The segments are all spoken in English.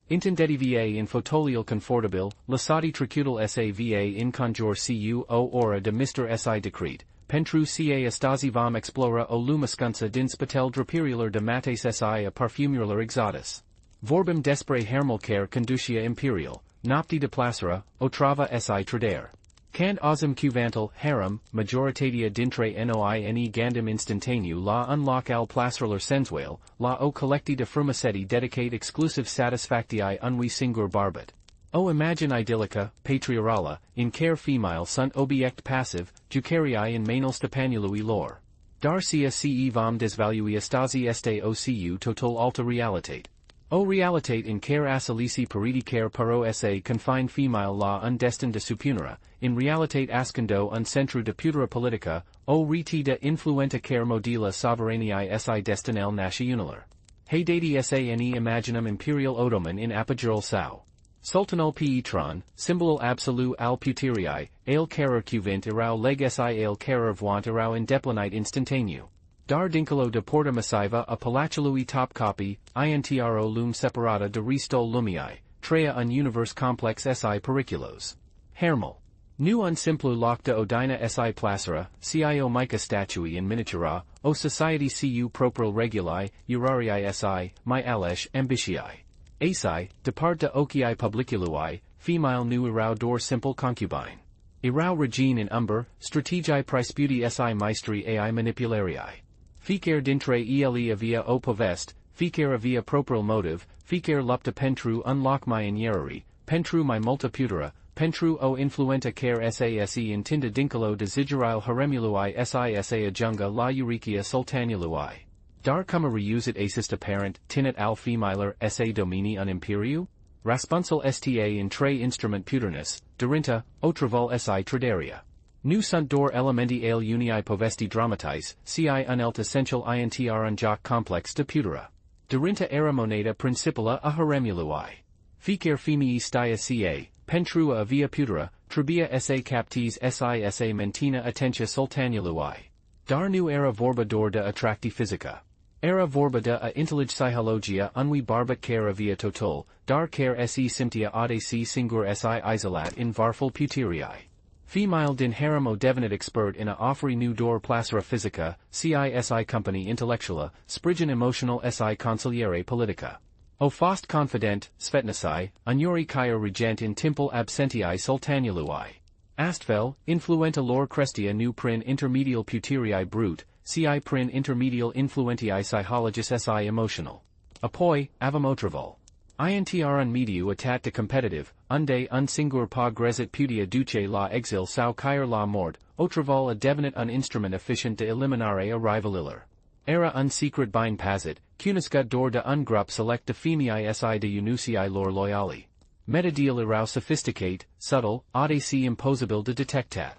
Intendediva in fotolial confortabil, lasati trecutul sa va in conjure cu o ora de Mr. si decrete, pentru ca estasi vom explora o lumiscunsa din spatel drapiriular de mates si a parfumular exotis. Vorbim despre Haremul care Conducea Imperiul, Nopți de placera, OTRAVЫN si TRândARE. Cand ozim cuvantal, Harem, majoritatea dintre noine gandam instantaneu la unlock al placerler sensual, la o collecti de frumoseti dedicate exclusive satisfactii unui singur barbet. O imagine idyllica, patriarala, in care female sunt obiect passive, jucarii in manel stepanului lor. Dar ce vom desvalui estasi este ocu total alta realitate. O realitate in care asalisi paridi care paro sa confined female la undestined de supunera, in realitate ascendo un centru de putera politica, o reti de influenta care modila sovereignii si destinel nationaler. Haydati sane imaginum imperial odomen in apigeral sau. Sultanul Pietron, symbolul absolu al puterii, ale carer cuvint erau leg si ale carer vant erau indeplenite instantaneu. Dar dincolo de porta massiva a palacului top copy, intro lum separata de restol lumii, trea un univers complex si periculos. Haremul. Nu un simplu loc de odina si placera, cio mica statui in miniatura, o society cu propril reguli, urarii si, mi alesh ambitii. Asi, depart de ochii publicului, female nu erau dor simple concubine. Erau regine in umber, strategii praesputi si maestri ai manipularii. Fiecare dintre ele avia o poveste, fiecare avia propril motive, fiecare lupta pentru unlock my inierari, pentru my multa putera, pentru o influenta care sase intinda dincolo desideral haremului sisa ajunga la euricia sultanului. Dar cum reusit assist apparent, tinit al femiler sa domini un imperiu? Raspunsal sta in tre instrument puternus, dorinta, OTRAVЫN si TRândARE. Nu sunt dor elementi ale unii povesti dramatis, ci unelt essential intr un joc complex de putera. Dorinta era moneda principala a haremului. Fiecare femii stia ca, pentru a via putera, trebia sa captis sa mentina attentia sultanului. Dar nu era vorba dor de attracti physica. Era vorba de a intellig psychologia unui barbat care via total, dar care se simtia audaci singur si isolat in varful puterii. Female din harem o devenit expert in a offeri nu dor placera physica, CISI company intellectuala, sprigen emotional si consigliere politica. O fost confident, svetnasi, unyuri kaya regent in timpul absentii sultanului. Astfel, influenta lor crestia nu prin intermedial puterii brute, ci prin intermedial influentii psychologus si emotional. Apoi, avem OTRAVЫN. Intr un mediu atat de competitive, unde un singur pa grezit putia duce la exil sau caer la mort, OTRAVÜN a devenit un instrument efficient de eliminare a rivalilor. Era un secret bine pasit, cuniscut dor de un grup select de femii si de unucii lor loyali. Metadil erau sophisticate, subtle, audaci impossible de detectat.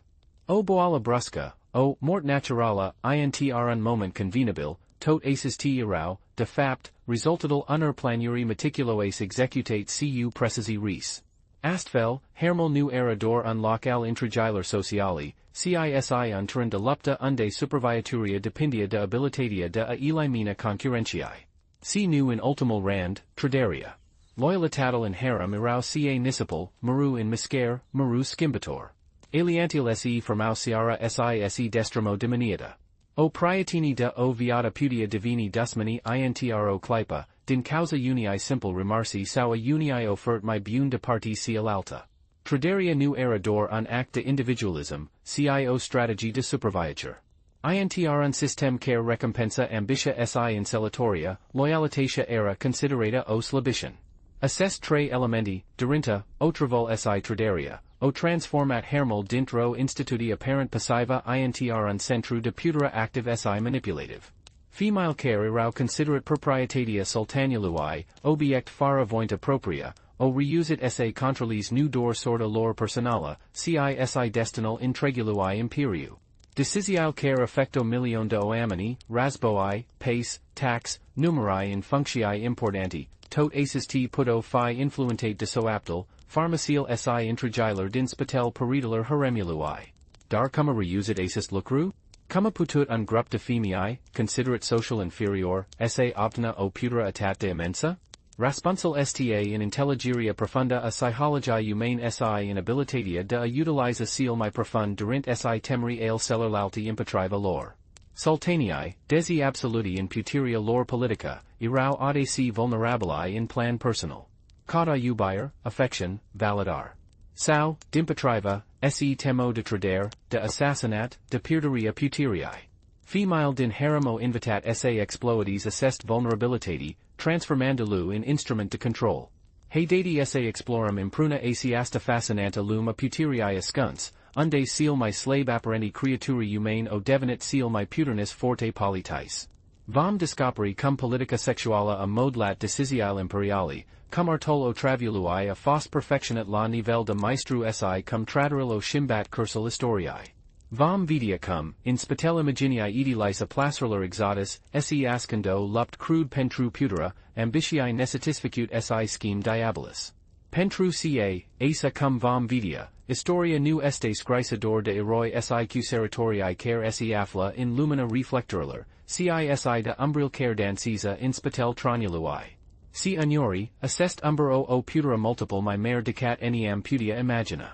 O boala brusca, o mort naturala, intr un moment convenabil, tot aces t erau, de fapt, resultadal unor planuri meticuloes executate cu precisi res. Astfel, Haremul nu era dor un local intragilar sociali, cisi un turn de lupta unde superviaturia dependia de habilitatia de a elimina concurrentiae. Si nu in ultimul rand, TRândARE. Loyalitatal in harem erau ca nisipal, maru in miscare, maru skimbator. Aliantil se formau ciara si destramo diminiata. O prietini de o viata putia divini dusmani intro clipa, din causa unii simple remarsi sau a unii offert mai bun de parti alta. TRândARE nu era dor un act de individualism, cio strategy de superviature. Intr un system care recompensa ambitia si incelatoria, loyalitatia era considerata o slabition. Assess tre elementi, dorinta, OTRAVÜN si TRândARE, o transformat Haremul dintr-o instituti apparent passiva intr un centru de putera active si manipulative. Female care erau considerat proprietatea sultanului, obiect fara vointa propria, o reusit sa contralis nu dor sorta lor personala, ci si destinal intregului imperiu. Decisial care effecto milion de oamini, rasboi, pace, tax, numerai in functii importanti, tot aces t puto fi influentate de soaptal, pharmacial si intragilar din spatel peridalar haremului. Dar cumma reusit aces lucru? Cumma putut un grup de femii, considerate social inferior, sa optina o putera atat de immensa? Răspunsul sta in intelligeria profunda a psychologia humane si in abilitatea de a utiliza cel mai profund durant si temeri ale celorlalti impetriva lor. Sultanii, desi absoluti in puteria lor politica, erau audaci vulnerabili in plan personal. Cauda iubire, affection, validar. Sau, d'impetriva, se temo de trădare, de assassinat, de pierderia puteriae. Female din haremul invitat sa exploities assest vulnerabilitate, transformandulu in instrument de control. Haydati sa explorum impruna asta fascinante luma puteriae ascuns, unde seal my slave apparenti creaturi humane o devenit seal my puternis forte politis. Vom descoperi cum politica sexuala a modlat decisiale imperiali, cum artol o travului a fos perfectionat la nivel de maestru si cum traderil o shimbat cursal historiae. Vom vidia cum, in spitel imaginiae edilis a placerler exotis, se ascendo lupt crude pentru putera, ambitiae nesatisficut si scheme diabolis. Pentru ca, asa cum vom vidia, historia nu este scrisador de eroi si seritorii care si afla in lumina reflectorler, si de umbril care dancisa in spitel tronului. Si agnori, assest umber o putera multiple my mare decat eniam putia imagina.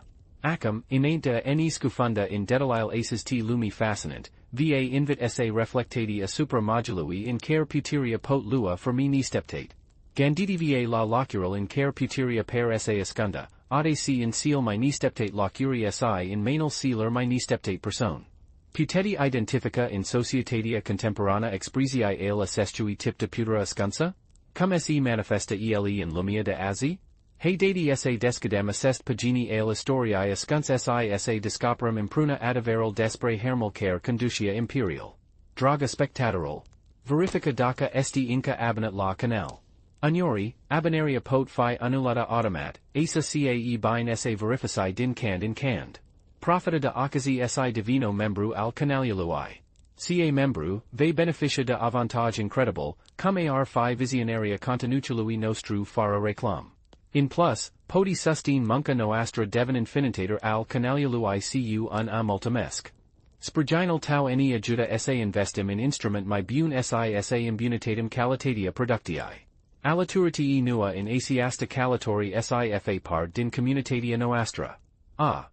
Acum, inente eni scufunda in detalile aces t lumi fascinant, va invit esse reflectati a supra modului in care puteria pot lua for me nisteptate. Ganditi va la locural in care puteria per esse ascunda, audaci in seal my nisteptate locuri si in manal sealer my nisteptate person. Puteti identifica in societatea contemporana expresiae ale assestui tip de putera ascunsa? Cum se manifesta ele in lumia de azi? Haydati sa descadem assest pagini ale historiae ascuns si descoperum impruna adaveril despre Haremul care Conducea Imperiul. Draga spectatorul. Verifica daca esti inca abonat la canal. Agnori, abonaria pot fi anulata automat, asa cae bine sa verifici din cand in cand. Profita de occazi si divino membru al canaliului. Ca membru, ve beneficia de avantage incredible, cum ar fi visionaria contenucului nostru fara reclam. In plus, podi sustin munca noastra devon infinitator al canaliului cu un a multimesc. Spurginal tau eni ajuda sa investim in instrument my bune sa imbunitatem calitatia productii. Alaturiti nua in asiasta calatori sifa part din communitatia noastra.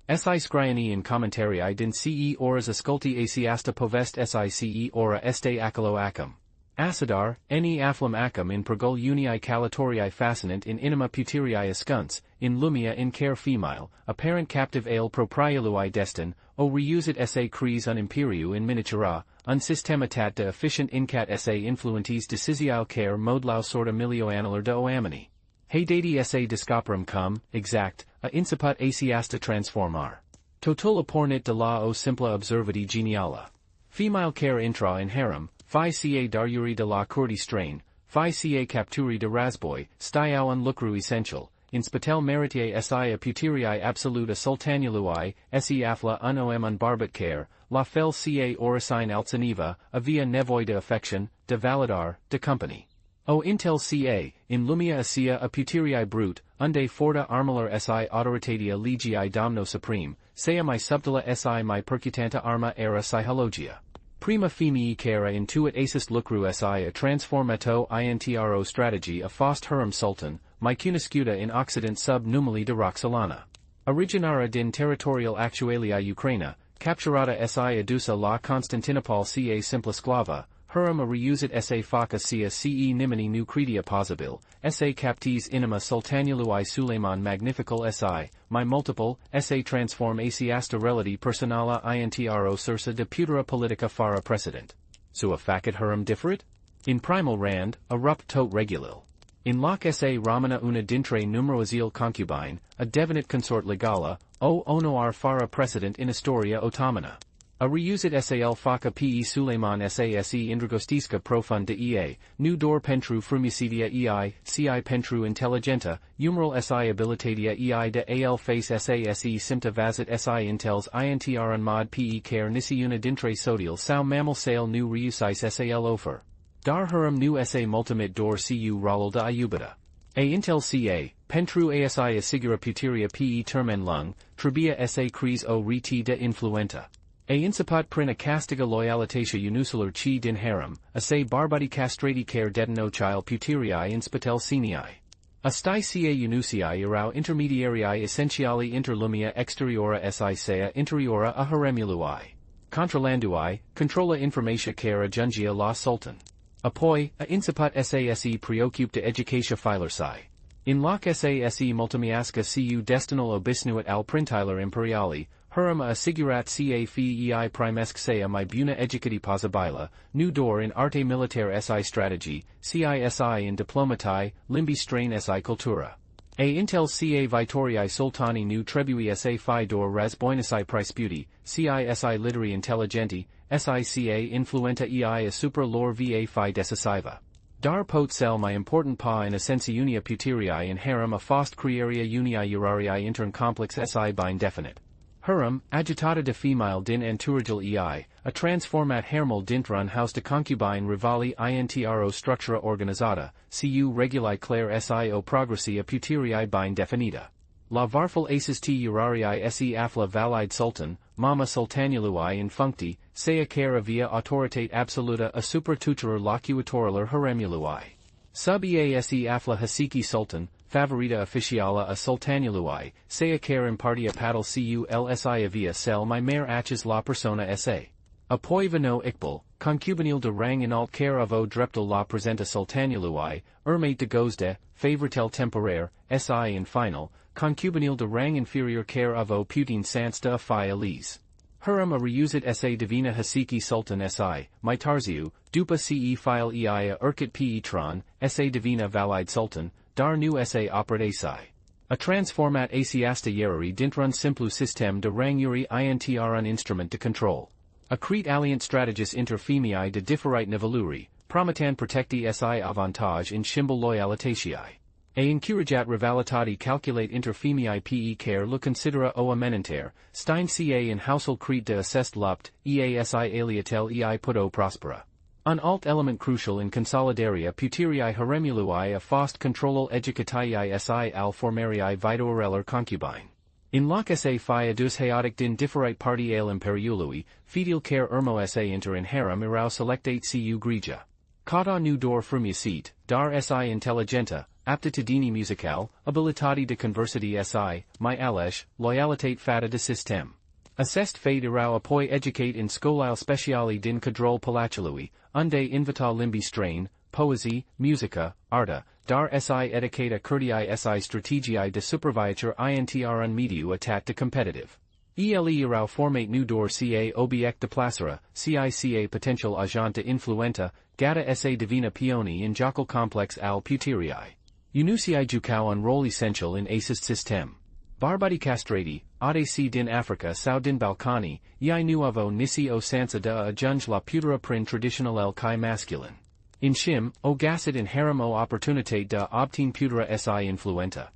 Si scriani in commentarii din ce oras asculti asiasta poveste sice ora este acolo acum. Acidar, eni afflum acum in pregol unii calatorii fascinant in inima puteriae ascuns, in lumia in care female, apparent captive ale propriului destin, o reusit sa cres un imperiu in miniatura, un systematat de efficient incat sa influentis decisial care modlau sorta milioannular de oamini. Haydati sa descoperum cum, exact, a inciput asiasta transformar. Totul pornit de la o simpla observati geniala. Female care intra in harem, fi ca daruri de la curti strain, fi ca capturi de rasboi, stiau un lucru essential, in spitel meritiae si a puteriae absoluta sultanului, se afla un om un barbat care, la fel ca oricine altsaniva, avia nevoi de affection, de validar, de company. O intel ca, in lumia asia a puteriae brute, unde forta armilar si autoritatea legii domno supreme, sea mi subtila si mi percutanta arma era psychologia. Prima femii cara intuit assist lucru si a transformato intro strategy a fost herm sultan, mi cuniscuta in occident sub numili de Roxolana. Originara din territorial actualia Ucraina, capturata si adusa la Constantinopol ca simpla sclava, herm a reusit sa faca cia ce nimini nu credia possibil, sa captis inima sultanului Suleiman magnifical si, my multiple, sa transform asiasta relati personala intro sursa de putera politica fara precedent. Sua facet herm differit? In primal rand, a rupt tot regulil. In loc sa ramana una dintre numerosil concubine, a devenit consort legala, o onoar fara precedent in historia ottomana. A reusit sal faca pe Suleiman sase indragostiska profund de ea, nu dor pentru frumicidia ci pentru intelligenta, humoral si habilitatia de al face sase simta vazit si intels intron mod pe care nisiuna dintre sodial sau mammal sale nu reusis sal ofer. Dar herm nu sa multimit dor cu rolal de iubita. A intel ca, pentru asi asigura puteria pe termen lung, tribia sa cres o reti de influenta. A inciput prina castiga loyalitatia unusular chi din harem, a se barbati castrati care detino chil puteriae in spitel senii. Astai ca unusiae erau intermediariae essentiali inter lumia exteriora si sea interiora a haremului. Contralanduae, controla informatia care jungia la sultan. Apoi, a inciput sase preocup de educatia filersi. In loc sase multimiasca cu destinal obisnuit al printiler imperiali, Harem assigurat ca fei primesc sea mai buna educati posibila, nu dor in arte militaire si strategy, cisi in diplomatai, limbi strain si cultura. A intel ca vitoriae sultani nu trebui sa fi dor razboinasi priceputi, cisi literi intelligenti, sica influenta ei a supra lor va fi decisiva. Dar pot cel my important pa in essentia unia puteriae in harem a fost crearia unia urariae intern complex si bind definite. Harem, agitata de female din entouragel ei, a transformat Haremul dintrun house de concubine rivali intro structura organizata, cu reguli clare sio progressia puteriae bind definita. La varful aces t urariae se afla valide sultan, mama sultanului in functi, sea cara via autoritate absoluta a super tutelar locuitoraler haremului. Sub ease afla hasiki sultan, favorita officiala a sultanului, sea care impartia paddle cu lsi via cel my mare aches la persona sa. Apoi vino iqbal, concubinil de rang in alt care avo dreptal la presenta sultanului, ermate de gozde, favoritel temporaire, si in final, concubinil de rang inferior care avo putin sans de fi elise. Harem a reusit sa divina hasiki sultan si, my tarziu, dupa ce file eia urkit pe tron, sa divina valide sultan, dar nu sa operat asi. A transformat asiasta yerari dintrun simplu system de ranguri intrun instrument de control. A crete alliant strategis inter femii de differite niveluri, prometan protecti si avantage in shimbal loyalitatiae. A incurajat rivalitati calculate inter femii pe care lo considera o amenenter, stein ca in household crete de assest lupt, easi aliatel ei puto prospera. An alt element crucial in consolidaria puteriae haremului a fost controlul educatiae si al formarii vitoreller concubine. In loc sa fi adus haotic din differite parti al imperiului, fidel care ermo sa inter in harem erau selectate cu grigia. Cata nu dor frumiacit, dar si intelligenta, aptitudini musical, abilitati de conversity si, my alesh, loyalitate fata de system. Assest fade erau apoi educate in scolile speciali din cadrol palacului, unde invita limbi strain, poesie, musica, arta, dar si educata curtiae si strategiae de superviatur intrun mediu atat de competitive. Ele erau formate nu dor ca obiect de placera, cica potential agent de influenta, gata sa divina pioni in jocal complex al puteriae. Unusiae jucau un role essential in assist system. Barbadi castrati, ADC din Africa sau din Balcani, ei nuovo nisi o sansa de ajunge la putera prin traditional el kai masculine. In shim, o gasit in harem o opportunitate de obtain putera si influenta.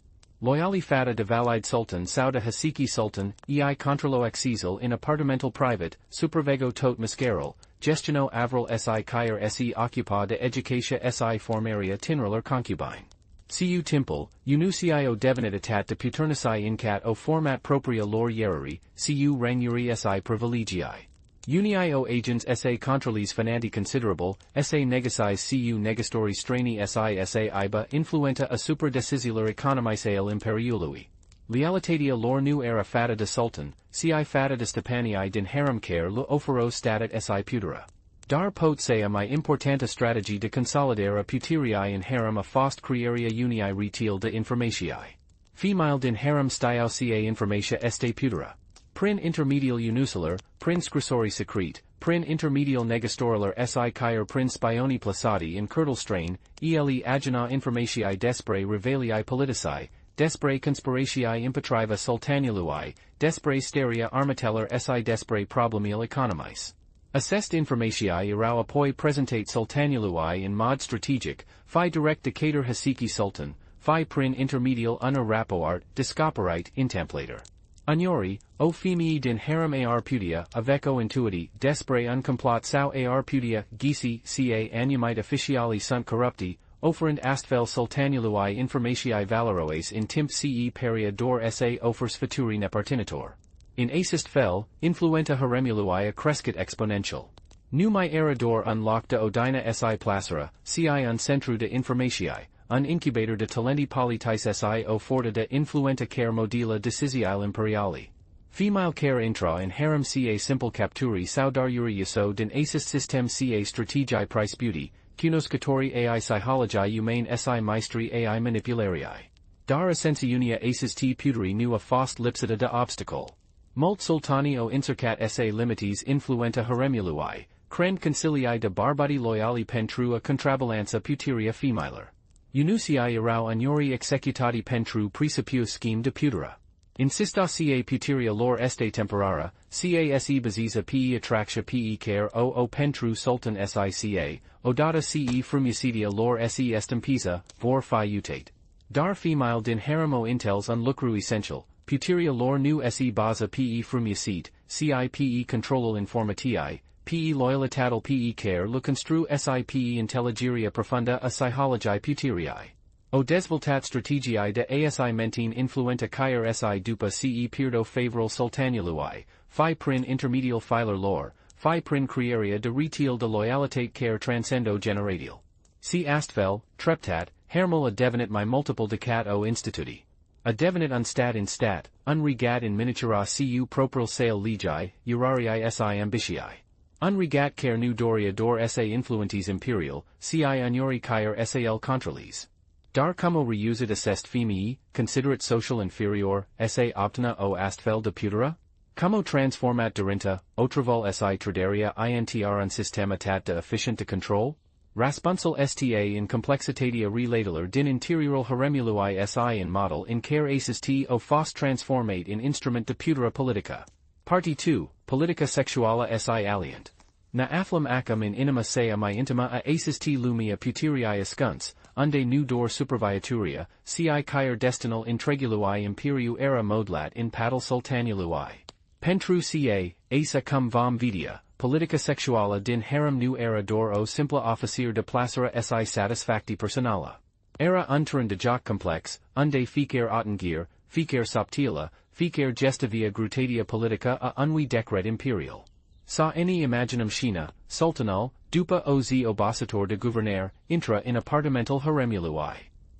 Loyali fata de valide sultan sau de hasiki sultan, ei controlo exisal in apartamental private, supervego tot mascarol, gestiono avril si caer se occupa de educatia si formaria tinraler concubine. Cu timple, unucio devenit atat de puternici incat o format propria lor yerari, cu ranguri si privilegii. Unii o agents sa contralis finanti considerable, sa negacis cu negastori strani sa iba influenta a super decisilar economisael imperiului. Lealitatia lor nu era fata de sultan, ci fata de stepanii din harem care lo ofero statat si putera. Dar pot sea my importanta strategy de consolidare a puteriae in harem a fost crearia unii retiel de informatiae. Female din harem stiau ca informatia este putera. Prin intermedial unusular, prin scrisori secrete, prin intermedial negastorilar si caer prin spioni placati in curtal strain, ele agina informatiae despre revelii politici, despre conspiratiae impetriva sultanului, despre steria armateller si despre problemil economis. Assest informatiae erau apoi presentate sultanului in mod strategic, fi direct decatur hasiki sultan, fi prin intermedial una rapoart, descoperite, intemplator. Agnori, o femii din harem ar putia, aveco intuiti, despre uncomplat sau ar putia, gisi, ca anumite officiali sunt corrupti, offerent astfel sultanului informatiae valeroes in timp ce peria dor sa offers futuri nepartinitor. In assist fel, influenta haremului crescat exponential. Numai era dor unlock de odina si placera, ci un centru de informatiae, un incubator de talenti politis si o forta de influenta care modila decisiile imperiali. Female care intra in harem ca simple capturi saudaruri yaso din assist system ca strategii price beauty, cunoscatori ai psychologi humane si maestri ai manipularii. Dar essenziunia aces t puteri nu a fost lipsita de obstacle. Mult sultani o încercat sa limites influenta haremului, crend concilii de barbati loyali pentru a contrabalanța puteria femilar. Unusiai erau aniori executati pentru presupus scheme de putera. Insista ca puteria lor este temporara, ca se baziza pe attractia pe care o pentru sultan sica, odata ce frumusedia lor se estampisa, vor fi utate. Dar female din harem o intels un lucru essential, puteria lor nu se baza pe frumusit, ci pe controlul informatii, pe loyalitatel pe care lo constru si pe intelligeria profunda a psychologi puteriai. O dezvoltat strategiae de asi mentin influenta caer si dupa ce pierdo favoral sultanului, fi prin intermedial filer lor, fi prin crearia de retiel de loyalitate care transcendo generatial. Si astfel, treptat, Haremul a devenit mai multiple decat o instituti. A devenit unstat in stat, unregat in miniatura cu propril sale legii, urarii si ambitii. Unregat care nu doria dor sa influentes imperial, ci uniori caer sal contralis. Dar como reusit assest femii, considerate social inferior, sa optina o astfel de putera? Como transformat dorinta, OTRAVân si tradaria intr un sistematat de efficient de control? Raspunsel sta in complexitatea relataler din interiorul haremului si in model in care aces t o fost transformate in instrument de putera politica. Party 2, Politica sexuala si alient. Na afflum acum in inima sea mai intima a aces t lumia puteriae ascuns, unde nu dor superviaturia, ci caer destinal intregului imperiu era modlat in paddle sultanului. Pentru ca, asa cum vom vidia, politica sexuala din harem nu era dor o simpla officer de placera si satisfacti personala. Era unteren de joc complex, unde ficer ottengir, ficer subtila, ficer gestivia grutatia politica a unui decret imperial. Sa any imaginum scena, sultanal, dupa oz obasator de gouvernaire, intra in appartamental haremului.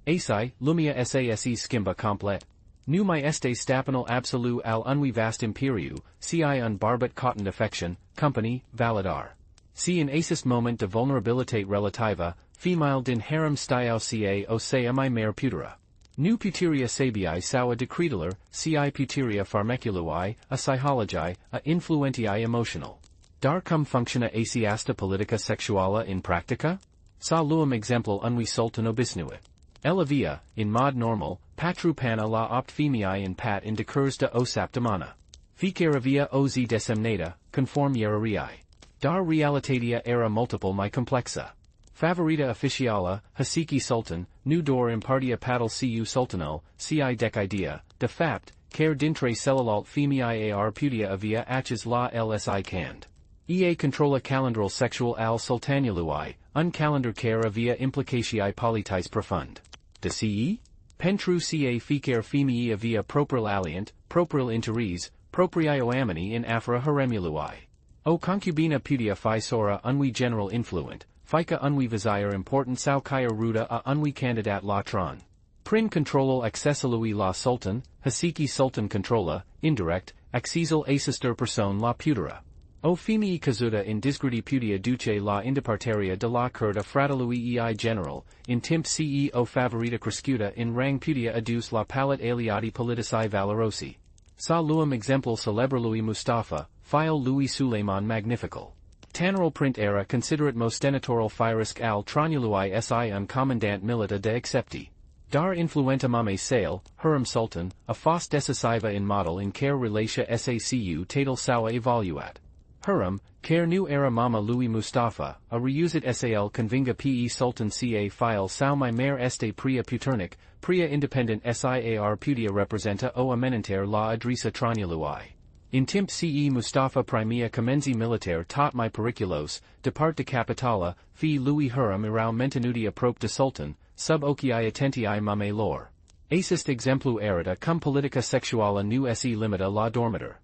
Asi, lumia sase skimba complet. Nu mai este stapanal absolu al unui vast imperiu, ci un barbat cotton affection, company, validar. Si in acest moment de vulnerabilitate relativa, female din harem stiau ca o sea mai mare putera. Nu puteria sabii sau a decretaler, ci puteria farmacului, a psychologi, a influentiae emotional. Dar cum functiona asta politica sexuala in practica? Sa luum exemplul unui sultan obisnuit. Ella via, in mod normal, patru pana la opt femii in pat in decurs de o saptamana. Ficera via oz desemnata, conform ierarii. Dar realitatea era multiple mai complexa. Favorita officiala, hasiki sultan, nu dor impartia paddle cu sultanal, ci decidea, de fapt, care dintre celulalt femii ar putia avia aches la lsi cand. Ea controla calendral sexual al sultanului, un calendar care avia implicatiae politis profund. De ce? Pentru ca ficer femii avia propril alient, propril interes, propriae oamini in afra haremului. O concubina putia fi sora unui general influent, fica unui visire important sau caer ruda a unui candidat la tron. Prin controlul accessalui la sultan, hasiki sultan controla, indirect, accesal assister person la putera. O femii cazuta in disgrudi putia duce la indeparteria de la curda fratalui ei general, in timp ceo favorita crescuta in rang putia adus la palat aliati politici valorosi. Sa luum exemplul celebrului Mustafa, file Louis Suleiman magnifical. Tanneral print era considerat mostenitoral firisc al tronului si un commandant milita de accepti. Dar influenta mame sale, Harem sultan, a fost decisiva in model in care relatia sacu tatal sau evaluat. Harem, care nu era mama Louis Mustafa, a reusit sal convinga pe sultan ca file sau mai mare este pria puternic, pria independent siar putia representa o ameninter la adrisa tronului. In timp ce Mustafa primea comenzi militaire tot mai periculos, depart de capitala, fi Louis Harem erau mentenutia prop de sultan, sub ocii attentiae mame lor. Acest exemplu erita cum politica sexuala nu se limita la dormitor.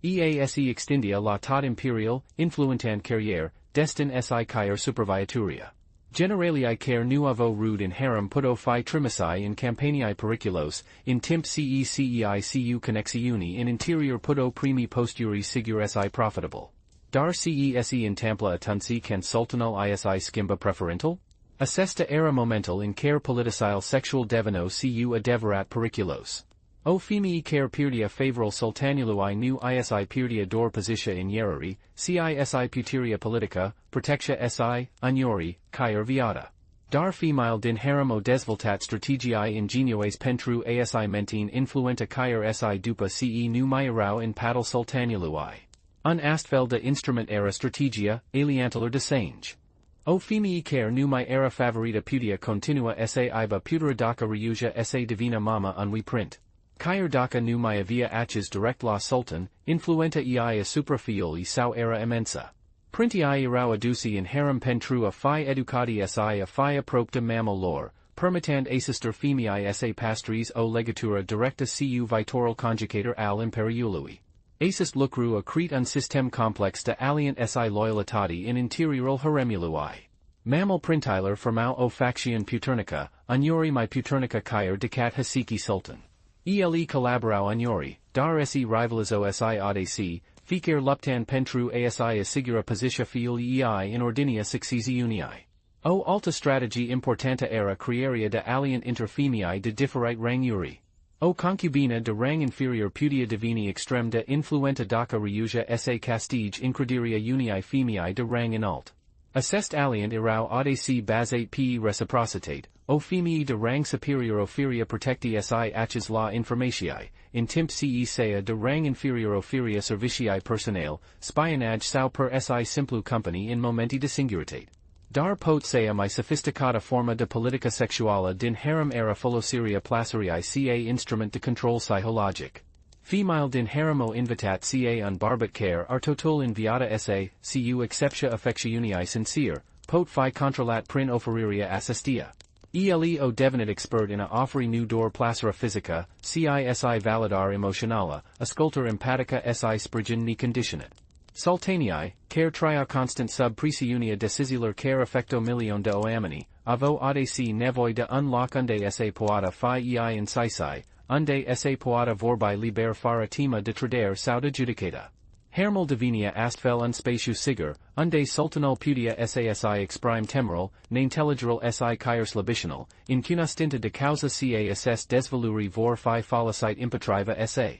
Ease extindia la tot imperial, influentant carriere, destin si caer superviaturia. Generalii care nuovo rude in harem puto fi trimissi in campaniae periculos, in temp cei connexiuni in interior puto primi posturi sigur si profitable. Dar se in tampla atunci can sultanal isi skimba preferental? Assesta era momental in care politicile sexual devino cu adeverat periculos. O femii care perdia favoral sultanului nu isi perdia dor positia in ierari, cisi puteria politica, protectia si, agnori, caer viata. Dar female din harem o desvoltat strategiae ingenioes pentru asi mentine influenta caer si dupa ce nu maierau in paddle sultanului. Un astfel de instrument era strategia, aliantelor de sange. O femii care nu mai era favorita putia continua sa iba putera daca reuja sa divina mama unwi print. Caer daca nu mai avia aches direct la sultan, influenta ei asupra fioli sau era immensa. Printi erau aduci in harem pentru a fi educati si a fi apropta mammal lor, permittand assister femii sa pastries o legatura directa cu vitoral conjugator al imperiului. Assist lucru accrete un system complex de alliant si loyalitati in interioral haremului. Mammal printiler formau o faction puternica, agnori mai puternica caer decat hasiki sultan. Ele collaborau agnori, dar se rivalizo si audaci, ficer luptan pentru asi assigura positia fiuli in ordinia successiunii. O alta strategy importanta era crearia de alliant inter femii de differite ranguri. O concubina de rang inferior putia divini extrem de influenta daca reuja sa castige incrediria unii femii de rang inalt. Assest alliant erau audaci basate pe reciprocitate, o femii de rang superior oferia protecti si aches la informatiae, in temp ce sea de rang inferior oferia servitii personale, spionage sau per si simplu company in momenti de singuritate. Dar pot sea mai sofisticata forma de politica sexuala din harem era folosiria placerii ca instrument de control psychologic. Female din haremo invitat ca un barbat care ar total inviata sa, cu exceptia affectiunii sincere, pot fi controlat prin oferiria assistia. Ele o devenit expert in a offeri nu dor placera physica, si validar emotionala, asculter empatica si sprigen ni conditionet. Sultanii, care tria constant sub presiunia decisilar care effecto milion de oamini, avo audaci nevoi de unlock unde sa poata fi incisai, unde sa poata vorbi liber fara tema de tradere sauda judicata. Haremul divinia astfel un spaciu sigur, unde sultanul putia sasi exprime temoral, n'intelligeral si caer slabitional, in cunastinta de causa ca assess desvaluri vor fi follicite impetriva sa.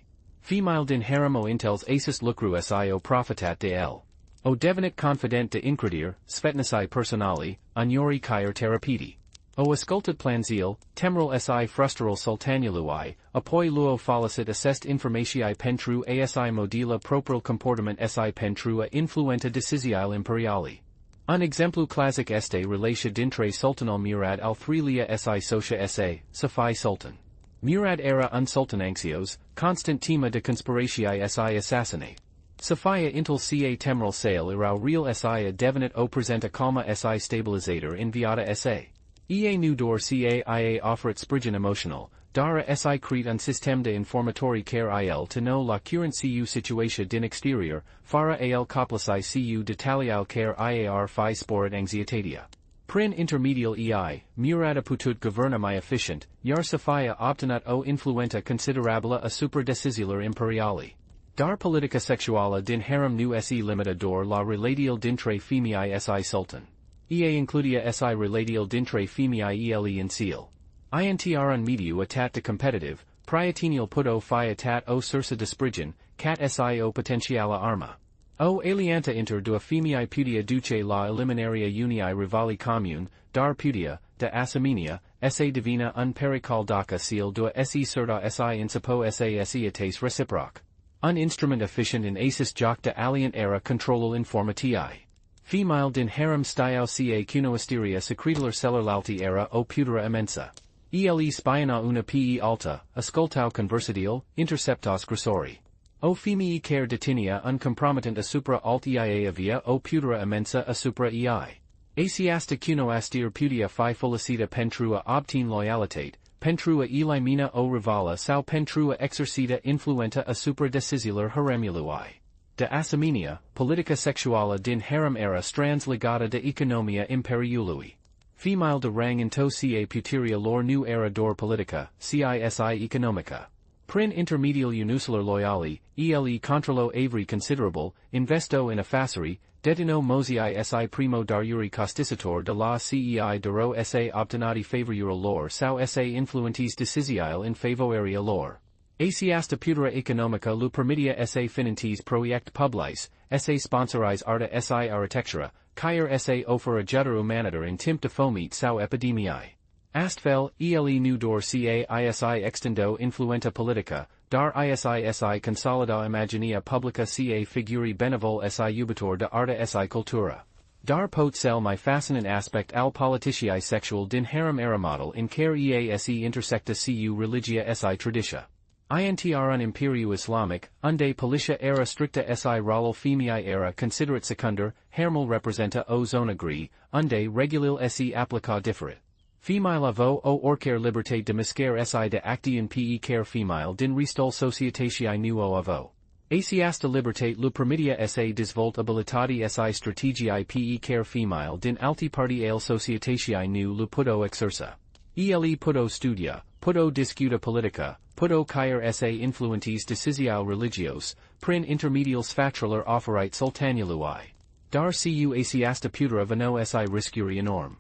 Female din haremo intels asis lucru si o profitat de l. O devenit confident de incredir, svetnasi personali, agnori caer terapiti. O ascultat planzil, temoral si frusteral sultanului, apoi luo follicit assest informatiae pentru asi modila proprial comportament si pentru a influenta decisiile imperiali. Un exemplu classic este relatia dintre sultanul Murad al threlia si socia sa fi sultan. Murad era un sultananxios, constant tema de conspiratiae si assassinate. Sophia intel ca temoral sale erau real si devenit o presenta calma si stabilizator in viata sa. Nu dor ca offerit sprigen emotional, dara si crete un system de informatori care il to know la current cu situatia din exterior, fara al coplasi cu detalial care iar fi sporit anxietatia. Prin intermedial Murad putut governa mai efficient, yar Sophia obtenat o influenta considerabla a super decisilar imperiali. Dar politica sexuala din harem nu se limita dor la relatial dintre femii si sultan. Includia si relatial dintre femii ele in seal. Intr mediu atat de competitive, priatenial puto fi atat o sursa de sprigen, cat si o potentiala arma. O alianta inter dua femii putia duce la eliminaria unii rivali commune, dar putia, de asaminia, sa divina un perical daca seal dua se certa si insapo sa ates reciproc. Un instrument efficient in asis joc de alliant era controlul informatii. Female din harem stiau ca cunoasteria secretalar celularti era o putera immensa. Ele spiana una pe alta, ascultau conversatil, interceptas gressori. O femii care detinia uncompromittant asupra alt ia via o putera immensa asupra ei. Asiasta cunoastir putia fi felicita pentrua obtine loyalitate, pentrua elimina o rivala sau pentrua exercita influenta asupra decisilar haremului. De asaminia, politica sexuala din harem era strands legata de economia imperiului. Female de rang into ca puteria lor nu era dor politica, cisi economica. Prin intermedial unusular loyali, ele contralo avri considerable, investo in affaceri, detino mosii si primo dariuri costicitor de la cei duro sa obtenati favorural lor sau sa influentis decisiile in favoarea lor. Asiasta putera economica lu permitia sa finintes proiect publis, sa sponsoris arta si architectura, Kyer sa ofera jutter humanitar in timp de fomit sau epidemiae. Astfel, ele nu dor ca isi extendo influenta politica, dar isi consolida imaginia publica ca figuri benevol si ubitor de arta si cultura. Dar pot cel my fascinant aspect al politiciae sexual din harem model in care ease intersecta cu religia si traditia. Intrun Imperiu Islamic, unde politia era stricta si ralal femiae era considerat secundar, Haremul representa o zona gris, unde regulil si applica differit. Female avo o orcare liberté de miscare si de actiun pe care female din restol societatii nu o avo. Asiasta liberté lu permitia sa disvolt abilitati si strategiae pe care female din alti parti ale societatii nu lu puto exersa. Ele puto studia, puto discuta politica, puto caer sa influentis decisiae religios, prin intermedials fatrilar offerite sultanului. Dar cu asiasta putera veno si riscuri enorm.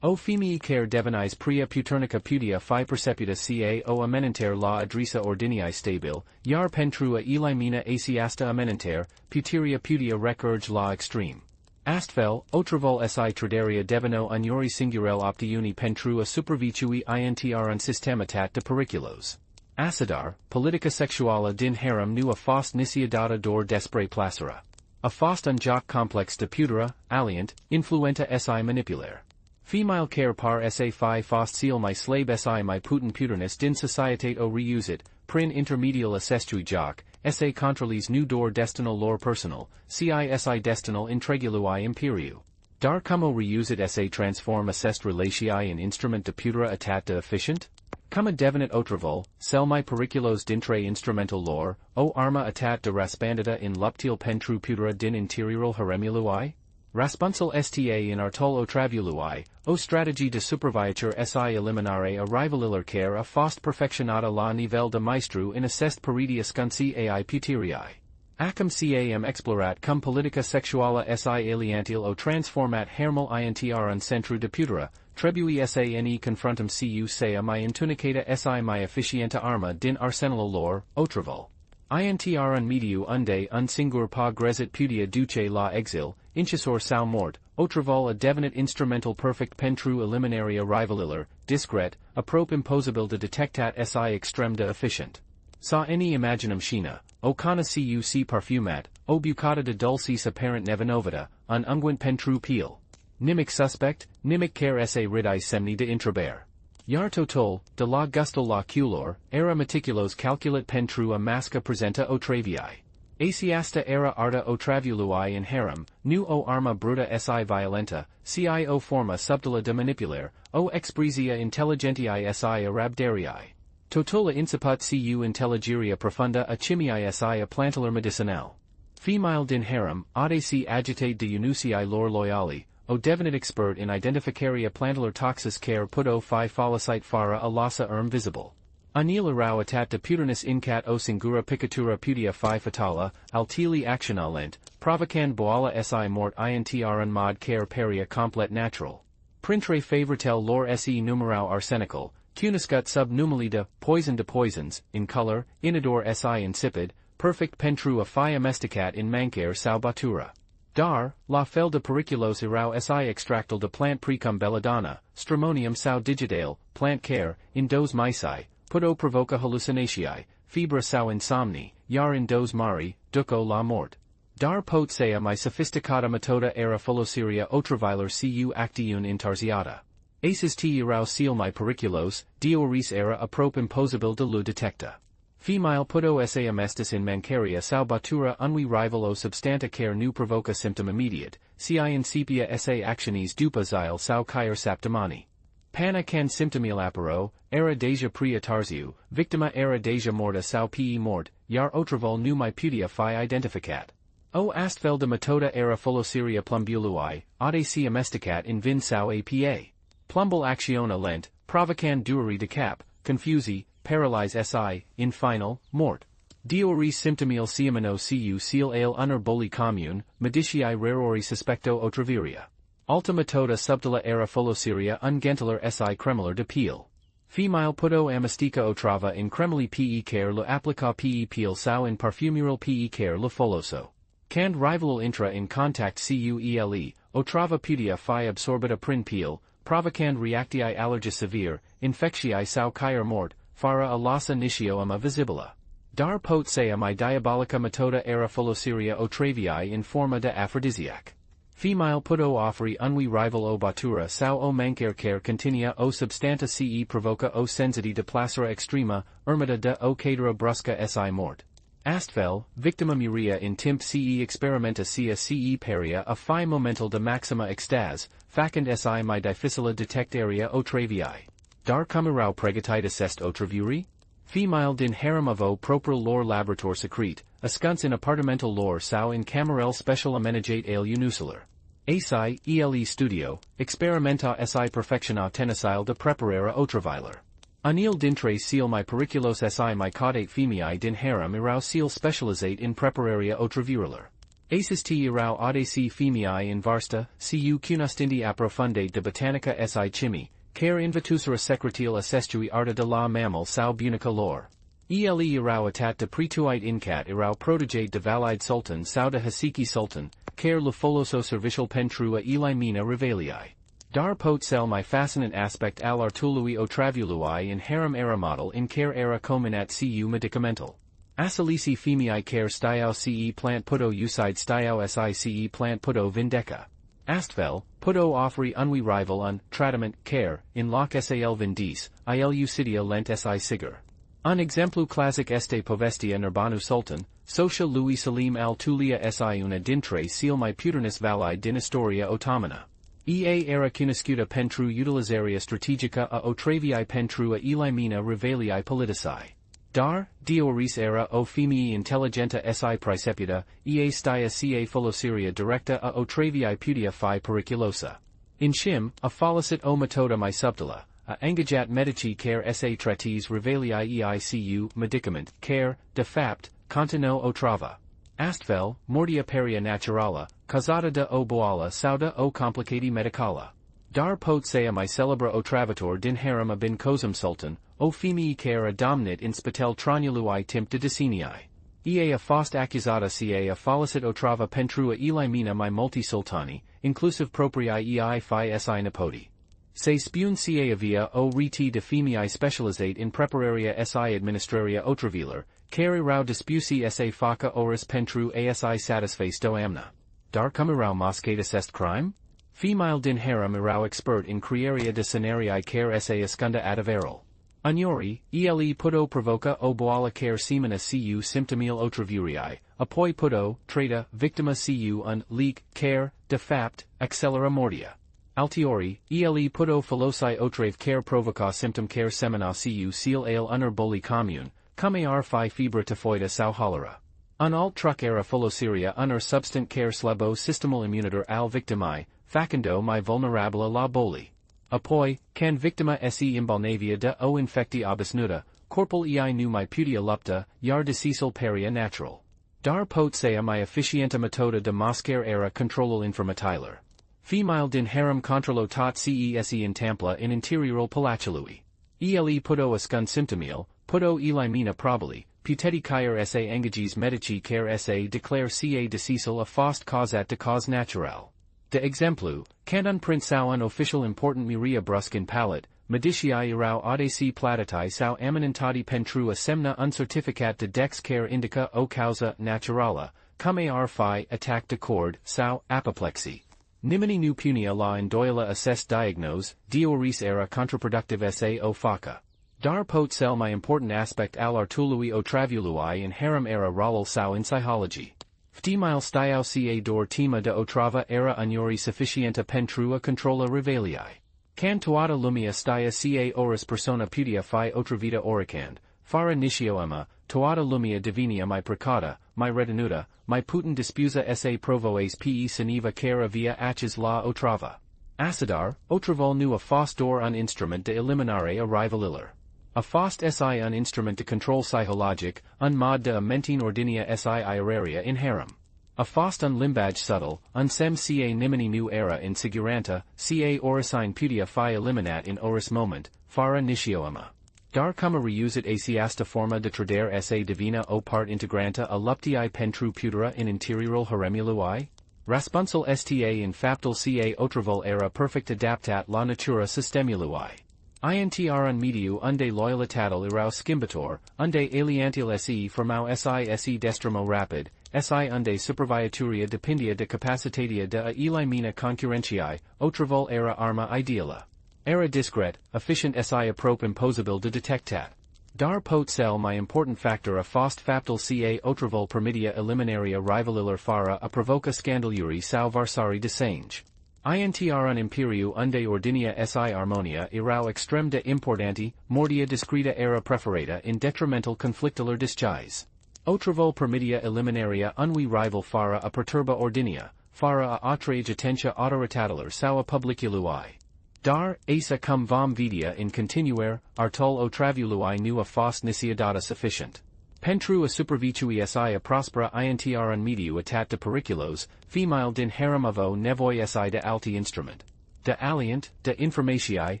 O femii care devenis pria puternica putia fi perceputa ca o amenenter la adresa ordinii stabil, iar pentrua elimina asiasta amenenter, puteria putia recurge la extreme. Astfel, otravol si traderia deveno uniori singurel optiuni pentrua supervicui intrun systematat de periculos. Acidar, politica sexuala din harem nu a fost niciadata dor despre placera. A fost un joc complex de putera, alliant, influenta si manipulare. Female care par sa fi fost seal my slab si my putin puterness din societate o reusit, prin intermedial assestui joc, sa contralis nu dor destinal lor personal, ci si destinal intregului imperiu. Dar como reusit sa transform assest relatiae in instrument de putera atat de efficient? Cumma devenit otravol, cel my periculos dintre instrumental lor, o arma atat de raspandita in luptil pentru putera din interioral haremului? Raspunsal sta in artol otravului, o strategy de superviatur si eliminare a rivalilor care a fost perfectionata la nivel de maestru in assest peridia scunci ai puteriae. Acum cam explorat cum politica sexuala si aliantil o transformat Haremul intrun centru de putera, trebui sane confrontum cu sea my întunecate si my efficienta arma din arsenal lor, otravol. Intrun mediu unde un singur pa grezit putia duce la exil, incisor sau mort, otravol a devenit instrumental perfect pentru eliminaria rivalilor, discret, aprop imposabil de detectat si extrem de efficient. Sa any imaginum scena, o cana cuc parfumat, o bucata de dulcis apparent nevenovita, un unguent pentru peel. Nimic suspect, nimic care sa ridis semni de intraber. Iar totol, de la gustal la culor, era meticulos calculat pentru a masca presenta otraviae. Asiasta era arta otravului in harem, nu o arma bruta si violenta, cio forma subtila de manipulare, o exprizia intelligentiae si arabdariae. Totola inciput cu intelligeria profunda a chimiae si a plantilar medicinal. Female din harem, adesi agitate de unusiae lor loyali, o devenit expert in identificaria plantilar toxis care puto fi follicite fara a lassa visible. Anil rau atat de puternus incat o singura picatura putia fi fatala, altili actionalent, provocan boala si mort intrun mod care peria complet natural. Printre favoritel lor se numerau arsenical, cuniscut sub numelida, poison de poisons, in color, inodor si insipid, perfect pentru a fi amesticat in mancare sau batura. Dar, la fel de periculos irau si extractal de plant precum belladonna, stramonium sau digitale, plant care, in dos mysi, puto provoca hallucinatiae, fibra sau insomni, yar in dos mari, duco la mort. Dar pot sea my sophisticata metoda era philosiria otravilar cu actiun intarsiata. Aces te irau seal my periculos, dioris era aprop imposabil de lu detecta. Female puto sa amestis in mancaria sau batura unui rival o substanta care nu provoca symptom immediate, ci incipia sa actionis dupa xile sau caer saptimani. Pana can symptomil apero, era deja pria tarsiu, victima era deja morta sau pe mort, yar otravol nu my putia fi identificat. O astfel de metoda era philosiria plumbului, ade si amesticat in vin sau apa. Plumbal actiona lent, provocand dueri de cap, confusi, paralyse si, in final, mort. Dioris symptomil siemeno cu seal ale unor boli commune, medicii rarori suspecto otraviria. Alta metoda subtila era folosiria ungentiler si cremular de peel. Female puto amastica otrava in cremuli pe care lo applica pe peel sau in parfumeral pe care lo foloso. Cand rivalal intra in contact cuele, otrava pudia fi absorbita prin peel, provocand reactii allergia severe, infectii sau caer mort, fara a lassa nitio ama visibila. Dar pot sea mi diabolica metoda era folosiria otravii in forma de aphrodisiac. Female puto offri unwi rival o batura sau o mancer care continua o substanta ce provoca o sensiti de placera extrema, ermita de o catera brusca si mort. Astfel, victima muria in timp ce experimenta sia ce peria a fi momental de maxima extase, facend si mi difficila detectaria otravii. Dar cumirau pregătește-te est otravuri? Female din harem avo proprul lor laborator secret, ascuns in apartamental lor sau in camerel special amenagate ale unucelar. ASI, ELE studio, experimenta si perfectiona tenasil de preparera otraviler. Anil dintre seal mi periculos si mi caudate femii din harem irau seal specializate in prepararia otravirilar. Acis t irau audaci femii in varsta, cu cunastindi aprofundate de botanica si chimi, care invitusera secretile assestui arta de la mammal sau bunica lor. Ele irau atat de pretuite incat irau protegate de valide sultan sau de hasiki sultan, care le foloso servicial pentrua elimina revelii. Dar pot sel mi fascinant aspect al artului otravului in harem era model in care era cominat cu medicamental. Asilisi femii care stiau ce plant puto uside stiau si ce plant puto vindeca. Astfel, puto offri unwi rival un, tratament, care, in loc sal vindis, ilu sidia lent si sigur. Un exemplu classic este povestea Nurbanu sultan, socia lui Salim al Tulia si una dintre seal mi puternus valide din historia ottomana. Ea era cunoscuta pentru utilizaria strategica a otravii pentrua elimina revelii politici. Dar, dioris era o femii intelligenta si praeseputa, ea stia ca folosiria directa a otravii putia fi periculosa. In shim, a folicit o metoda mi subtila, a engajat medici care sa tretis revelii eicu medicament, care, de fapt, continuo otrava. Astfel, mordia peria naturala, causata de o boala sauda o complicati medicala. Dar pot sea mi celebra otravator din harem bin cosum sultan, o femii care a domnit in spitel tronului timp de decenii. Ea a fost accusata ca a folicit otrava pentrua elimina mi multi sultani, inclusive proprii ei fi si nepoti. Se spun ca via o reti de femii specializate in prepararia si administraria otravilar, care irau dispusi sa faca oris pentru asi satisface do amna. Dar cum irau moscatus est crime? Female din harem irau expert in crearia de scenarii care sa escunda adaveral. Agnori, ele puto provoca o boala care semina cu symptomil otravurii, apoi puto, trata, victima cu un, leak, care, de fapt, accelera mortia. Altiori, ele puto filosi otrave care provoca symptom care semina cu seal ale unor boli commune, cum ar fi fibra typhoida sau cholera. Un alt truc era folosiria unor substant care slabo systemal immunitor al victimi, facendo mi vulnerabile la boli. Apoi, can victima se imbalnavia de o infecti abisnuda, corpul ei nu mi putia lupta, yar decesal peria natural. Dar pot sea mi efficienta metoda de moscare era controlul infirmatiler. Female din harem controlo tot cese in tampla in interiorul palachului. Ele puto ascun symptomil, puto elimina probably, puteti caer sa engagis medici care sa declare ca decesal a fost causat de cause natural. De exemplu, candun print sau un official important muria bruskin palat, medicii irau audaci platiti sau eminentati pentru a semna un certificat de dex care indica o causa naturala, cum ar fi attack de cord, sau apoplexy. Nimeni nu punia la endoila assess diagnose, dioris era contraproductive sa o faca. Dar pot sel my important aspect al artului otravului in harem era rolal sau in psychology. Ftimile stiau ca dor tema de otrava era agnori sufficienta pentrua controla revelii. Can tuata lumia stia ca oris persona putia fi otravita oricand, fara nitio emma, tuata lumia divinia mi precata, mi retenuta, mi putin dispusa sa provoes pe seniva cara via aches la otrava. Acidar, OTRAVân nu a fost door un instrument de eliminare a rivalilor. A fost si un instrument de control psychologic, un mod de a mentin ordinia si iraria in harem. A fost un limbage subtle, un sem ca nimeni nu era in siguranta, ca oricine putea fi eliminat in oris moment, fără nicioema. Dar cum reusit această formă de tradare sa divina o part integranta a luptii pentru puterea in interiorul haremului? Răspunsul sta in faptul ca OTRAVân era perfect adaptat la natura sistemului. Intr un mediu unde loialitatel erau schimbator, unde aliantil se formau se destramo rapid, si unde superviaturia dependia de capacitatea de a elimina concurrentiae, OTRAVân era arma ideala. Era discret, efficient si aproape impossible de detectat. Dar pot cel mai important factor a fost faptul ca OTRAVân permitia eliminaria rivalilor fără a provoca scandaluri sau varsari de sange. Intr un imperiu unde ordinia si armonia erau extrem de importanti, mordia discreta era preferata in detrimental conflictilor disguise. OTRAVân permitia eliminaria unui rival fără a perturba ordinia, fără a atrage atenția autoritatelor sau a publicului. Dar, asa cum vom vedea in continuare, artul OTRAVului nu a fost niciodată sufficient. Pentru a supervicui si a prospera intr un mediu atat de periculos, female din harem avo nevoi si de alti instrument. De alliant, de informatiae,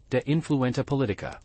de influenta politica.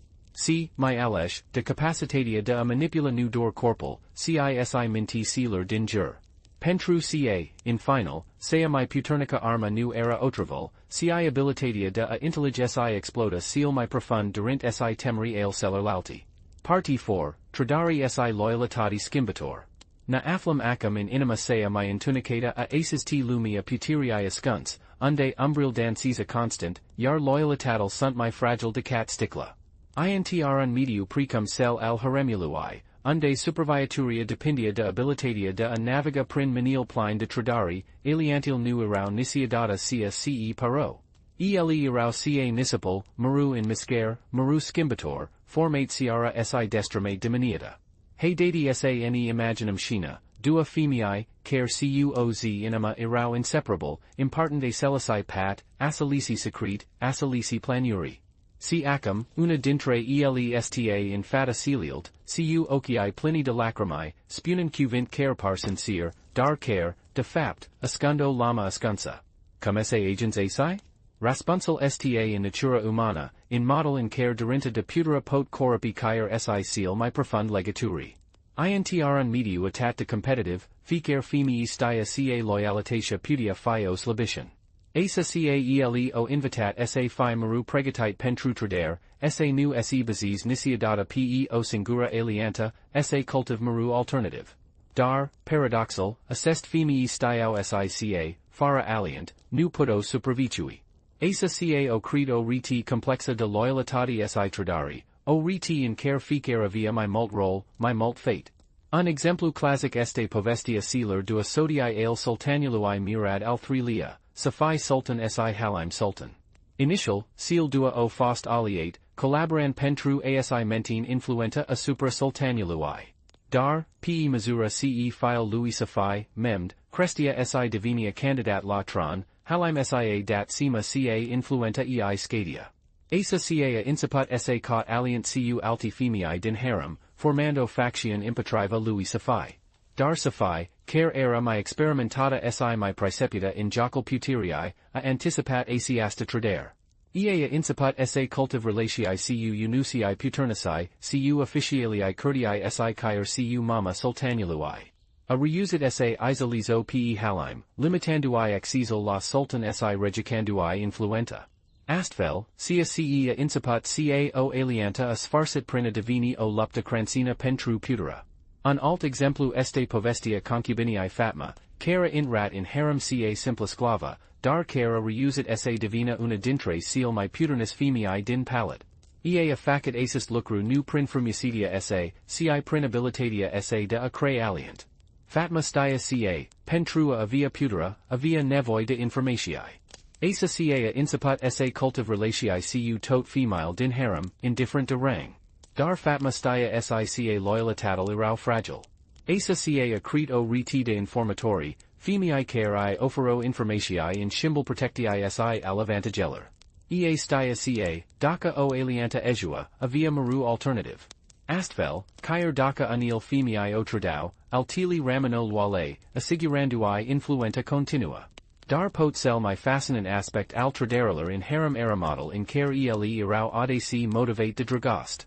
C. mai ales, de capacitatea de a manipula nu dor corpul, cisi minti sealer din jur. Pentru ca, in final, sea mai puternica arma nu era OTRAVân, ci abilitatea de a intellige si exploda seal mai profund durant si temeri al cellerlalti. Parti 4, tradari si loyalitati schimbator. Na aflam acum in inima sea mai întunecate a aces t lumia puteriae ascunts, unde umbril dancisa constant, iar loyalitatel sunt mai fragile de cat sticla. Intr un mediu precum cel al haremului, unde superviaturia dependia de abilitatea de a naviga prin menil plin de tradari, aliantil nu erau niciodată cia ce paro. Ele erau ca nisipal, maru in miscare, maru schimbator, formate ciara si destrame diminuita. Hey dati sane imaginum shina, dua femii, care cuoz inima erau inseparable, impartant a celesi pat, asalisi secrete, asalisi planuri. Si acum, una dintre elesta in fata celialt, cu ocii plini de lacrimae, spunen cuvint care par sincere, dar care, de fapt, ascundo lama ascunsa. Cum esse agents asi? Răspunsul sta in natura umana, in model in care durinta de putera pot corpi caer si seal mai profund legaturi. Intr un mediu atat de competitive, fiecare femii stia ca loyalitatea putea fi o slăbicion. Asa caele o invitat sa fi maru pregătite pentru tradare, sa nu se bazis niciodată pe o singura alianta, sa cultiv maru alternative. Dar, paradoxal, acest femii stiau sica, fără alliant, nu puto supervicui. Asa ca o credo riti complexa de loyalitate si tradari, o riti in care fiecare avea mai mult rol, mai mult fate. Un exemplu classic este Poveste Abisalã du asodii al sultanului murad al threelia, Safi sultan si halim sultan. Initial, seal dua o fost aliate, colaboran pentru asi mentin influenta asupra sultanului. Dar, pe măsura ce file lui Safi, memd, crestia si divinia candidat la tron, halim sia dat sima ca influenta ei scadia. Asa ca inciput sa cot alliant cu alti femii din harem, formando faction impatriva lui Safi. Dar Safi, care era mai experimentata si mai praecepita in jocul puteriae, a anticipat asiasta tradare. Ea inciput sa cultiv relatiae cu unusiae puternicae, cu officialii curtii si caer cu mama sultanului. A reusit sa isolizo pe halim, limitandui accesal la sultan si regicandui influenta. Astfel, cia cea inciput ca o alianta a sfarsit prina divini o lupta crancina pentru putera. Un alt exemplu este povestea concubinii Fatma, cara intrat in harem ca simpla sclava, dar cara reusit sa divina una dintre seal mai puternis femii din palat. Ea facit asist lucru nu prin frumusidia sa, ci prin abilitatea sa de a cre alliant. Fatma stia ca, pentru avea putera, avea nevoi de informatiae. Asa ca inciput sa cultiv relatiae cu tot female din harem, indifferent de rang. Dar Fatma stia si ca loyalitatel erau fragile. Asa ca accret o riti de informatori, femii care I ofero informatiae in shimbal protectii si al avantageller. Ea stia ca, daka o alianta ejua, a via maru alternative. Astfel, kyer daka anil femii otradau, altili ramano luale, asiguranduai influenta continua. Dar potsel my fascinant aspect al traderaler in harem model in care ele irau audaci motivate de dragost.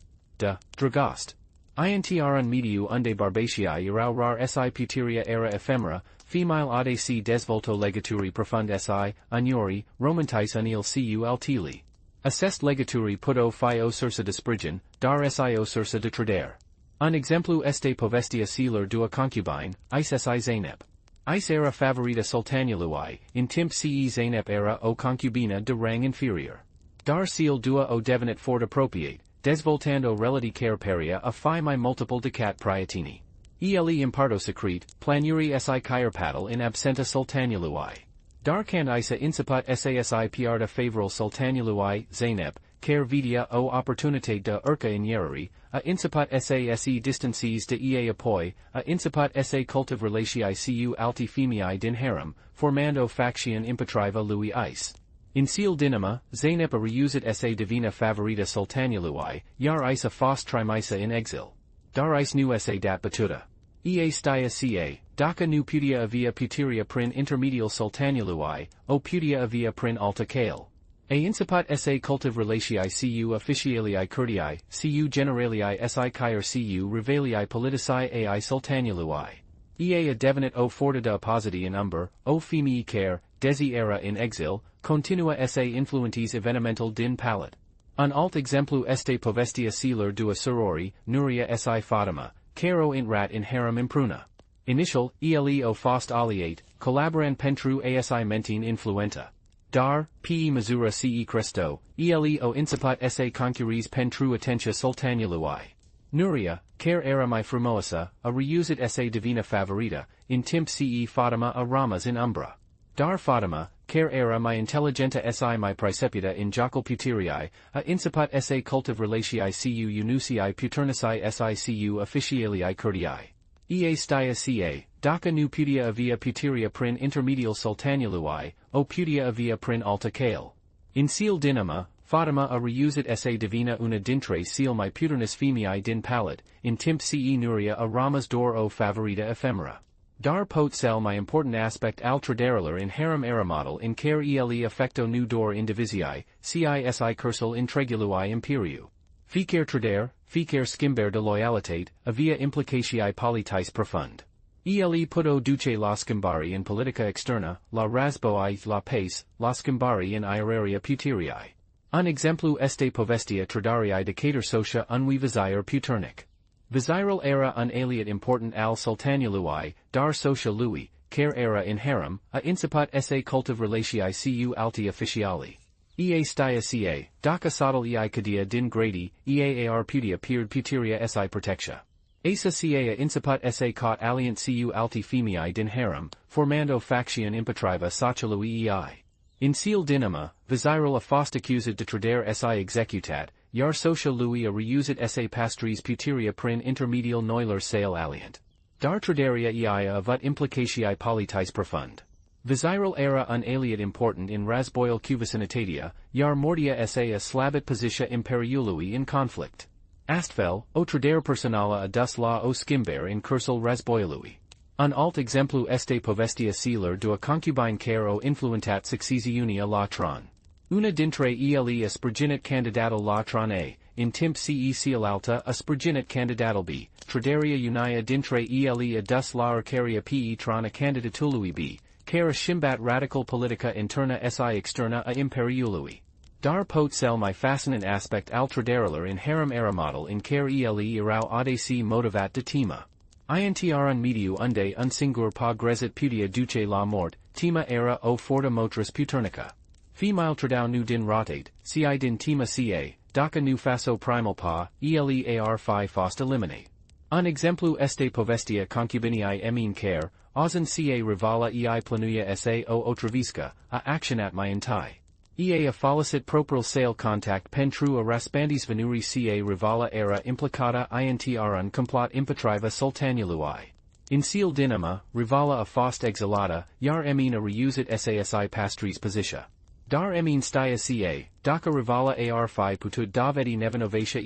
Intron mediu unde barbatii irau rar si puteria era ephemera, female audaci desvolto legaturi profund si, agnori, romantis unil cu altili. Assest legaturi puto fi o sursa de sprigen, dar si o sursa de tradere. Un exemplu este poveste Abisalã dua concubine, is si Zeynep. Is era favorita sultanului, in timp ce Zeynep era o concubina de rang inferior. Dar seal dua o devenit fort appropriate, desvoltando relati care peria a fi my multiple decat priatini. Ele imparto secrete, planuri si paddle in absenta sultanului. Dar can isa inciput sasi piarda favoral sultanului, Zeynep, care vidia o opportunite de urca in yerari, a inciput sase distances de ea apoi, a inciput sa cultiv relatii cu alti femii din harem, formando faction impetriva lui is. In seal dinama, Zeynep a reusit sa divina favorita sultanului, yar isa fost trimisa in exil. Dar is nu sa dat batuta. Ea stia ca, daka nu putia avia puteria prin intermedial sultanului, o putia avia prin alta kale. A inciput sa cultiv relatii cu officialii curtii, cu generalii si kyer cu rivalii politici ai sultanului. Ea a devenit o forta de oppositi in umber, o femii care, desi era in exil, continua sa influentis evenimental din palat. Un alt exemplu este poveste Abisalã dua sorori, Nuria si Fatima, caro int rat in harem impruna. Initial, ele o fost aliate, collaboran pentru asi mentin influenta. Dar, pe misura ce cresto, ele o inciput sa concuris pentru attentia sultanului. Nuria, care era my frumosa, a reusit sa divina favorita, in timp ce Fatima a ramas in umbra. Dar Fatima, care era my intelligenta si my praecepita in jocal puterii, a inciput sa cultiv relatii cu unucii puternici si cu officialii curtii. Ea stia ca, daka nu putia avia puteria prin intermedial sultanului, o putia avia prin alta kale. In seal dinama, Fatima a reusit sa divina una dintre seal my puternus femii din palat, in timp ce Nuria a ramas dor o favorita ephemera. Dar potsel my important aspect al traderaler in harem model in care ele effecto nu dor indivisii, ci si cursal in tregului imperiu. Fiecare tradere, fiecare schimber de loyalitate, avia implicatii politis profund. Ele puto duce la schimbari in politica externa, la razboi la pace, la schimbari in ieraria puterii. Un exemplu este povestea tradarii decatur socia unui vizir puternic. Viziral era un aliat important al sultanului, dar socia lui, care era in harem, a inciput sa cultiv relatii cu alti officiali. Ea stia ca, daka sodal ei cadia din gradi, eaar putia peered puteria si protectia. Asa ca inciput sa caught aliant cu alti femii din harem, formando faction impetriva socialui ei. In seal dinama, viziral a fost accused de tradere si executat, yar socia lui a reusit sa pastris puteria prin intermedial noiler sale aliant. Dar traderia eia avut implicatii politis profund. Viziral era un aliat important in razboil cuvicinitatia, yar mortia sa a slabit positia imperiului in conflict. Astfel, o tradere personala adus la o skimber in cursal razboilui. Un alt exemplu este poveste Abisalã dua concubine care o influentat successiunia la tron. Una dintre ele asperginat candidatal la tron a, in timp ce cealalta asperginat candidatal b, traderia unia dintre ele adus la arcaria pe tron a candidatului b, care shimbat radical politica interna si externa a imperiului. Dar potsel my fascinant aspect al traderaler in harem model in care ele irau audaci motivat de tema. Intron mediu unde unsingur pa grezit putia duce la mort, tema era o forta motris puternica. Female tradau nu din rotate, ci din tema ca, daka nu faso primal pa, elear fi fost eliminate. Un exemplu este povestea concubinii emin care, ausen ca rivala ei planuia sa o otravisca, a actionat my entai. Ea a follicit propril sale contact pentru a raspandis venuri ca rivala era implicata intron complot impetriva sultanului. In seal dinama, rivala a fost exilata, yar emin a reusit sasi pastris positia. Dar emin staya ca, daka rivala ar5 putut davedi nevanovation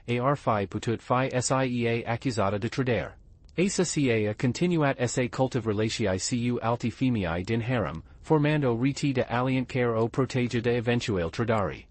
ar5 putut fi siea accusata de tradare. Asa ca continuat sa cultiv relatii cu alti femii din harem, formando reti de alient care o protege de eventual tradari.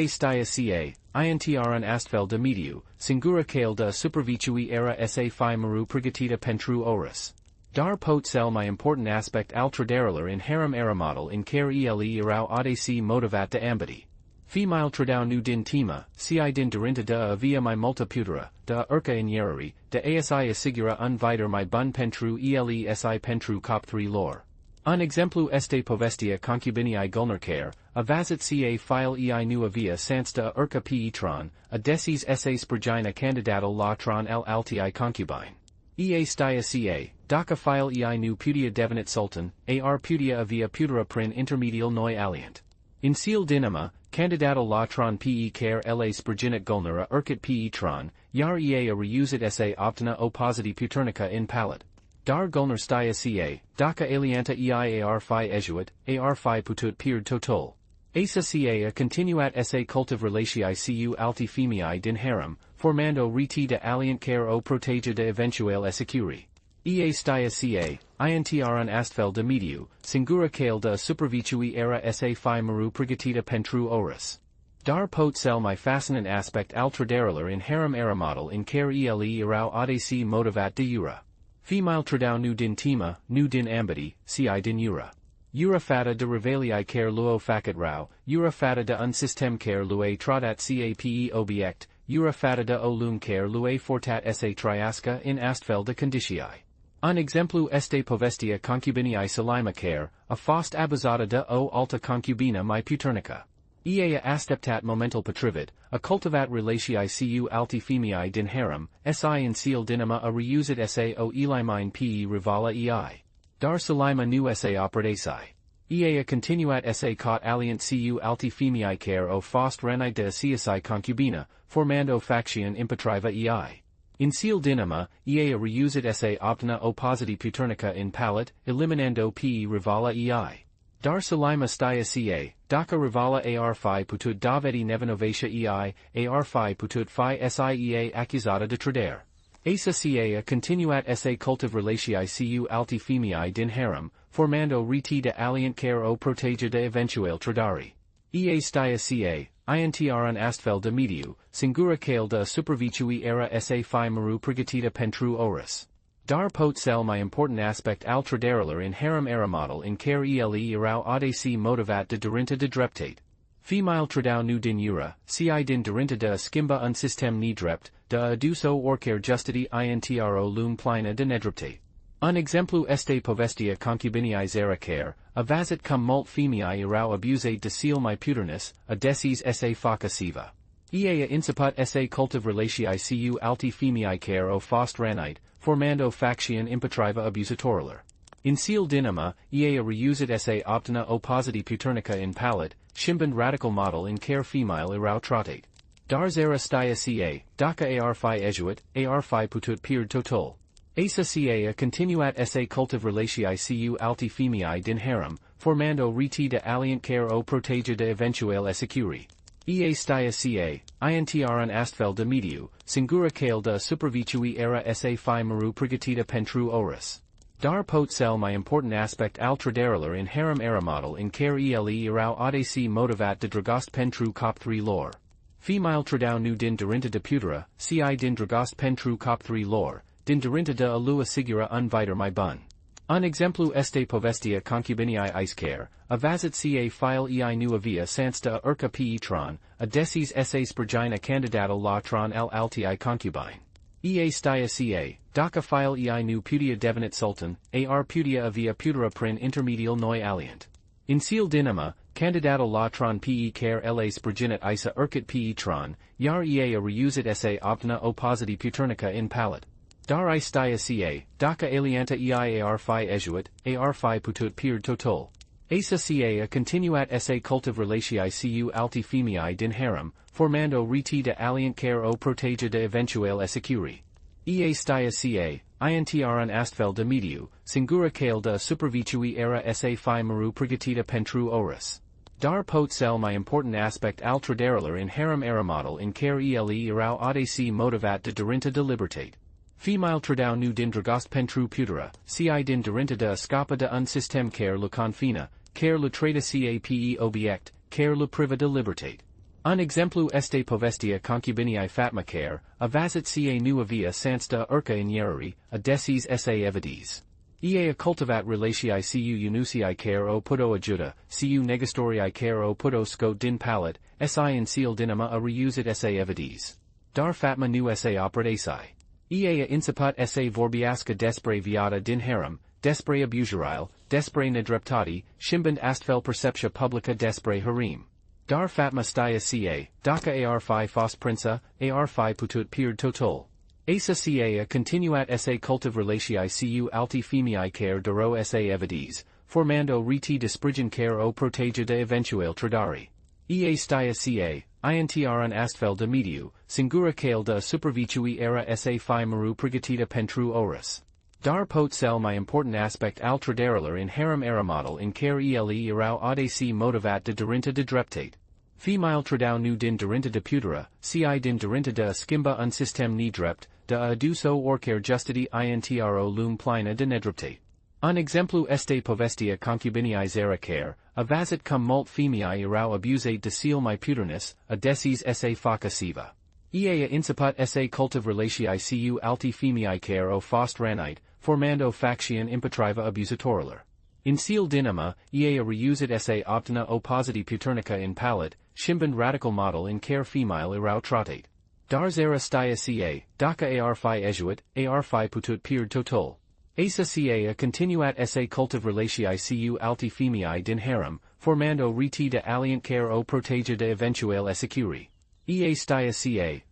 Staya ca, intr astfel de mediu, singura kale de supervicui era sa fi maru pregatita pentru oris. Dar pot cel my important aspect al tradarilar in harem era model in care ele erau adc motivat de ambiti. Female tradau nu din tema, ci din derinta de avia my multa putera, de urca in yerari, de asi asigura un viter my bun pentru ele si pentru cop 3 lor. Un exemplu este povestea concubinii gulnercare, avazit ca file ei nu avia sans de urca petron, a decis essa spurgina candidatal la tron al altii concubine. Staya ca, daka file ei nu putia devenit sultan, ar putia avia putera prin intermedial noi alient. In seal dinama, candidatal la tron pe care la spurginit gulnera urkit petron, yar ea reusit sa optina oppositi puternica in palat. Dar gulner staya ca, daka alianta eir fi ejuit, ar fi putut peerd total. Asa ca continuat sa cultiv relatii cu alti femii din harem, formando reti de alient care o protege de eventual esecuri. Staya ca, intr astfel de mediu, singura kale de supervicui era sa fi maru pregatita pentru oris. Dar pot cel my fascinant aspect al tradarilar in harem era model in care ele erau adc motivat de jura. Female tradau nu din tema, nu din ambiti, ci din jura. Jura fata de revelii care luo facet rau, jura fata de un system care lue tradat cape obiect, jura fata de o lum care lue fortat sa triasca in astfel de conditii. Un exemplu este povestea concubinii salima care, a fost abusata de o alta concubina my puternica. Ea asteptat momental patrivid, a cultivat relatii cu alti femii din harem, si in seal dinama a reusit sa o elimine pe rivala ei. Dar salima nu sa operaci. Ea continuat sa cot alient cu alti femii care o fost renite de CSI concubina, formando faction impetriva ei. In seal dinama, ea reusit sa optina oppositi puternica in palat, eliminando pe rivala ei. Dar salima staya ca, daka rivala ar5 putut davedi nevanovation ei, ar5 putut fi siea accusata de tradare. Asa ca continuat sa cultiv relatii cu alti femii din harem, formando reti de alient care o protege de eventual tradari. Staya ca, intr astfel de mediu, singura kale de supervicui era sa fi maru pregatita pentru oris. Dar pot cel my important aspect al tradarilar in harem era model in care ele erau adc motivat de derinta de dreptate. Female tradau nu din jura, ci din derinta de skimba un system ni drept, de aduso orcare justiti intro lum plina de nedreptate. Un exemplu este povestea concubinii zera care, avazit cum mult femii erau abusate de seal my puternis, a decis sa faca siva. Ea inciput sa cultiv relatii cu alti femii care o fost ranite, formando faction impetriva abusatorilar. In seal dinama, ea reusit sa optina oppositi puternica in palat, shimband radical model in care female erau tratate. Dar zera staya ca, daka ar5 ejuit, ar5 putut peerd total. Asa ca continuat sa cultiv relatii cu alti femii din harem, formando reti de alient care o protege de eventual esecuri. Staya ca, intr astfel de mediu, singura kale de supervicui era sa fi maru pregatita pentru oris. Dar pot cel my important aspect al tradarilar in harem era model in care ele erau adc motivat de dragost pentru cop 3 lor. Female tradau nu din derinta de putera, ci din dragost pentru cop 3 lor, din derinta de alua sigura un viter my bun. Un exemplu este povestea concubinii iscare, avazit ca file ei nu avia sans de urca petron, a decis sa spurgina candidatal la tron al altii concubine. Staya ca, daka file ei nu putia devenit sultan, ar putia avia putera prin intermedial noi alient. In seal dinama, candidatal la tron pe care la spurginit isa urkit petron, yar ea reusit sa optina oppositi puternica in palat. Dar staya ca, daka alianta eir fi ejuit, ar5 putut peerd total. Asa ca continuat sa cultiv relatii cu alti femii din harem, formando reti de alient care o protege de eventual esecuri. Staya ca, intr astfel de mediu, singura kale de supervicui era sa fi maru pregatita pentru oris. Dar pot cel my important aspect al traderaler in harem aeromotel in care ele erau audaci motivat de derinta de libertate. Female tradau nu din dragost pentru putera, ci din derinta de escapa de un system care le confina, care le trada cape obiect, care le priva de libertate. Un exemplu este povestea concubinii fatma care, avazit ca nu avia sans de urca in ierari, a decis sa evides. Ea cultivat relatii cu unusii care o puto ajuda, cu negastorii care o puto scot din palat, si in seal dinama a reusit sa evides. Dar fatma nu sa operatai. Ea inciput sa vorbiasca despre viata din harem, despre abusuril, despre nedreptati, shimband astfel perceptia publica despre harem. Dar fatma stia ca, daca ar fi fos prinsa, ar fi putut peerd total. Asa ca continuat sa cultiv relatii cu alti femii care duro sa evides, formando reti desprigen care o protege de eventual tradari. Ea stia ca, intr un astfel de mediu, singura cale de supervicui era sa fi maru prigatita pentru oras. Dar pot cel my important aspect al traderaler in harem aeromotel in care ele erau audaci motivat de derinta de dreptate. Female tradau nu din derinta de putera, ci din derinta de skimba un system ni drept, de aduso orcare justity intro lum plina de nedreptate. Un exemplu este povestea concubinii zera care, avazit cum mult femii erau abusate de seal my puterness, a decis sa faca siva. Ea inciput sa cultiv relatii cu alti femii care o fost ranite, formando faction impetriva abusatorialer. In seal dinama, ea reusit sa optina oppositi puternica in palat, shimband radical model in care female erau tratate. Dar zera stia ca, daca ar fi ejuit, ar fi putut peerd total. Asa ca continuat sa cultiv relatii cu alti femii din harem, formando reti de alliant care o protege de eventual securi. Ea stia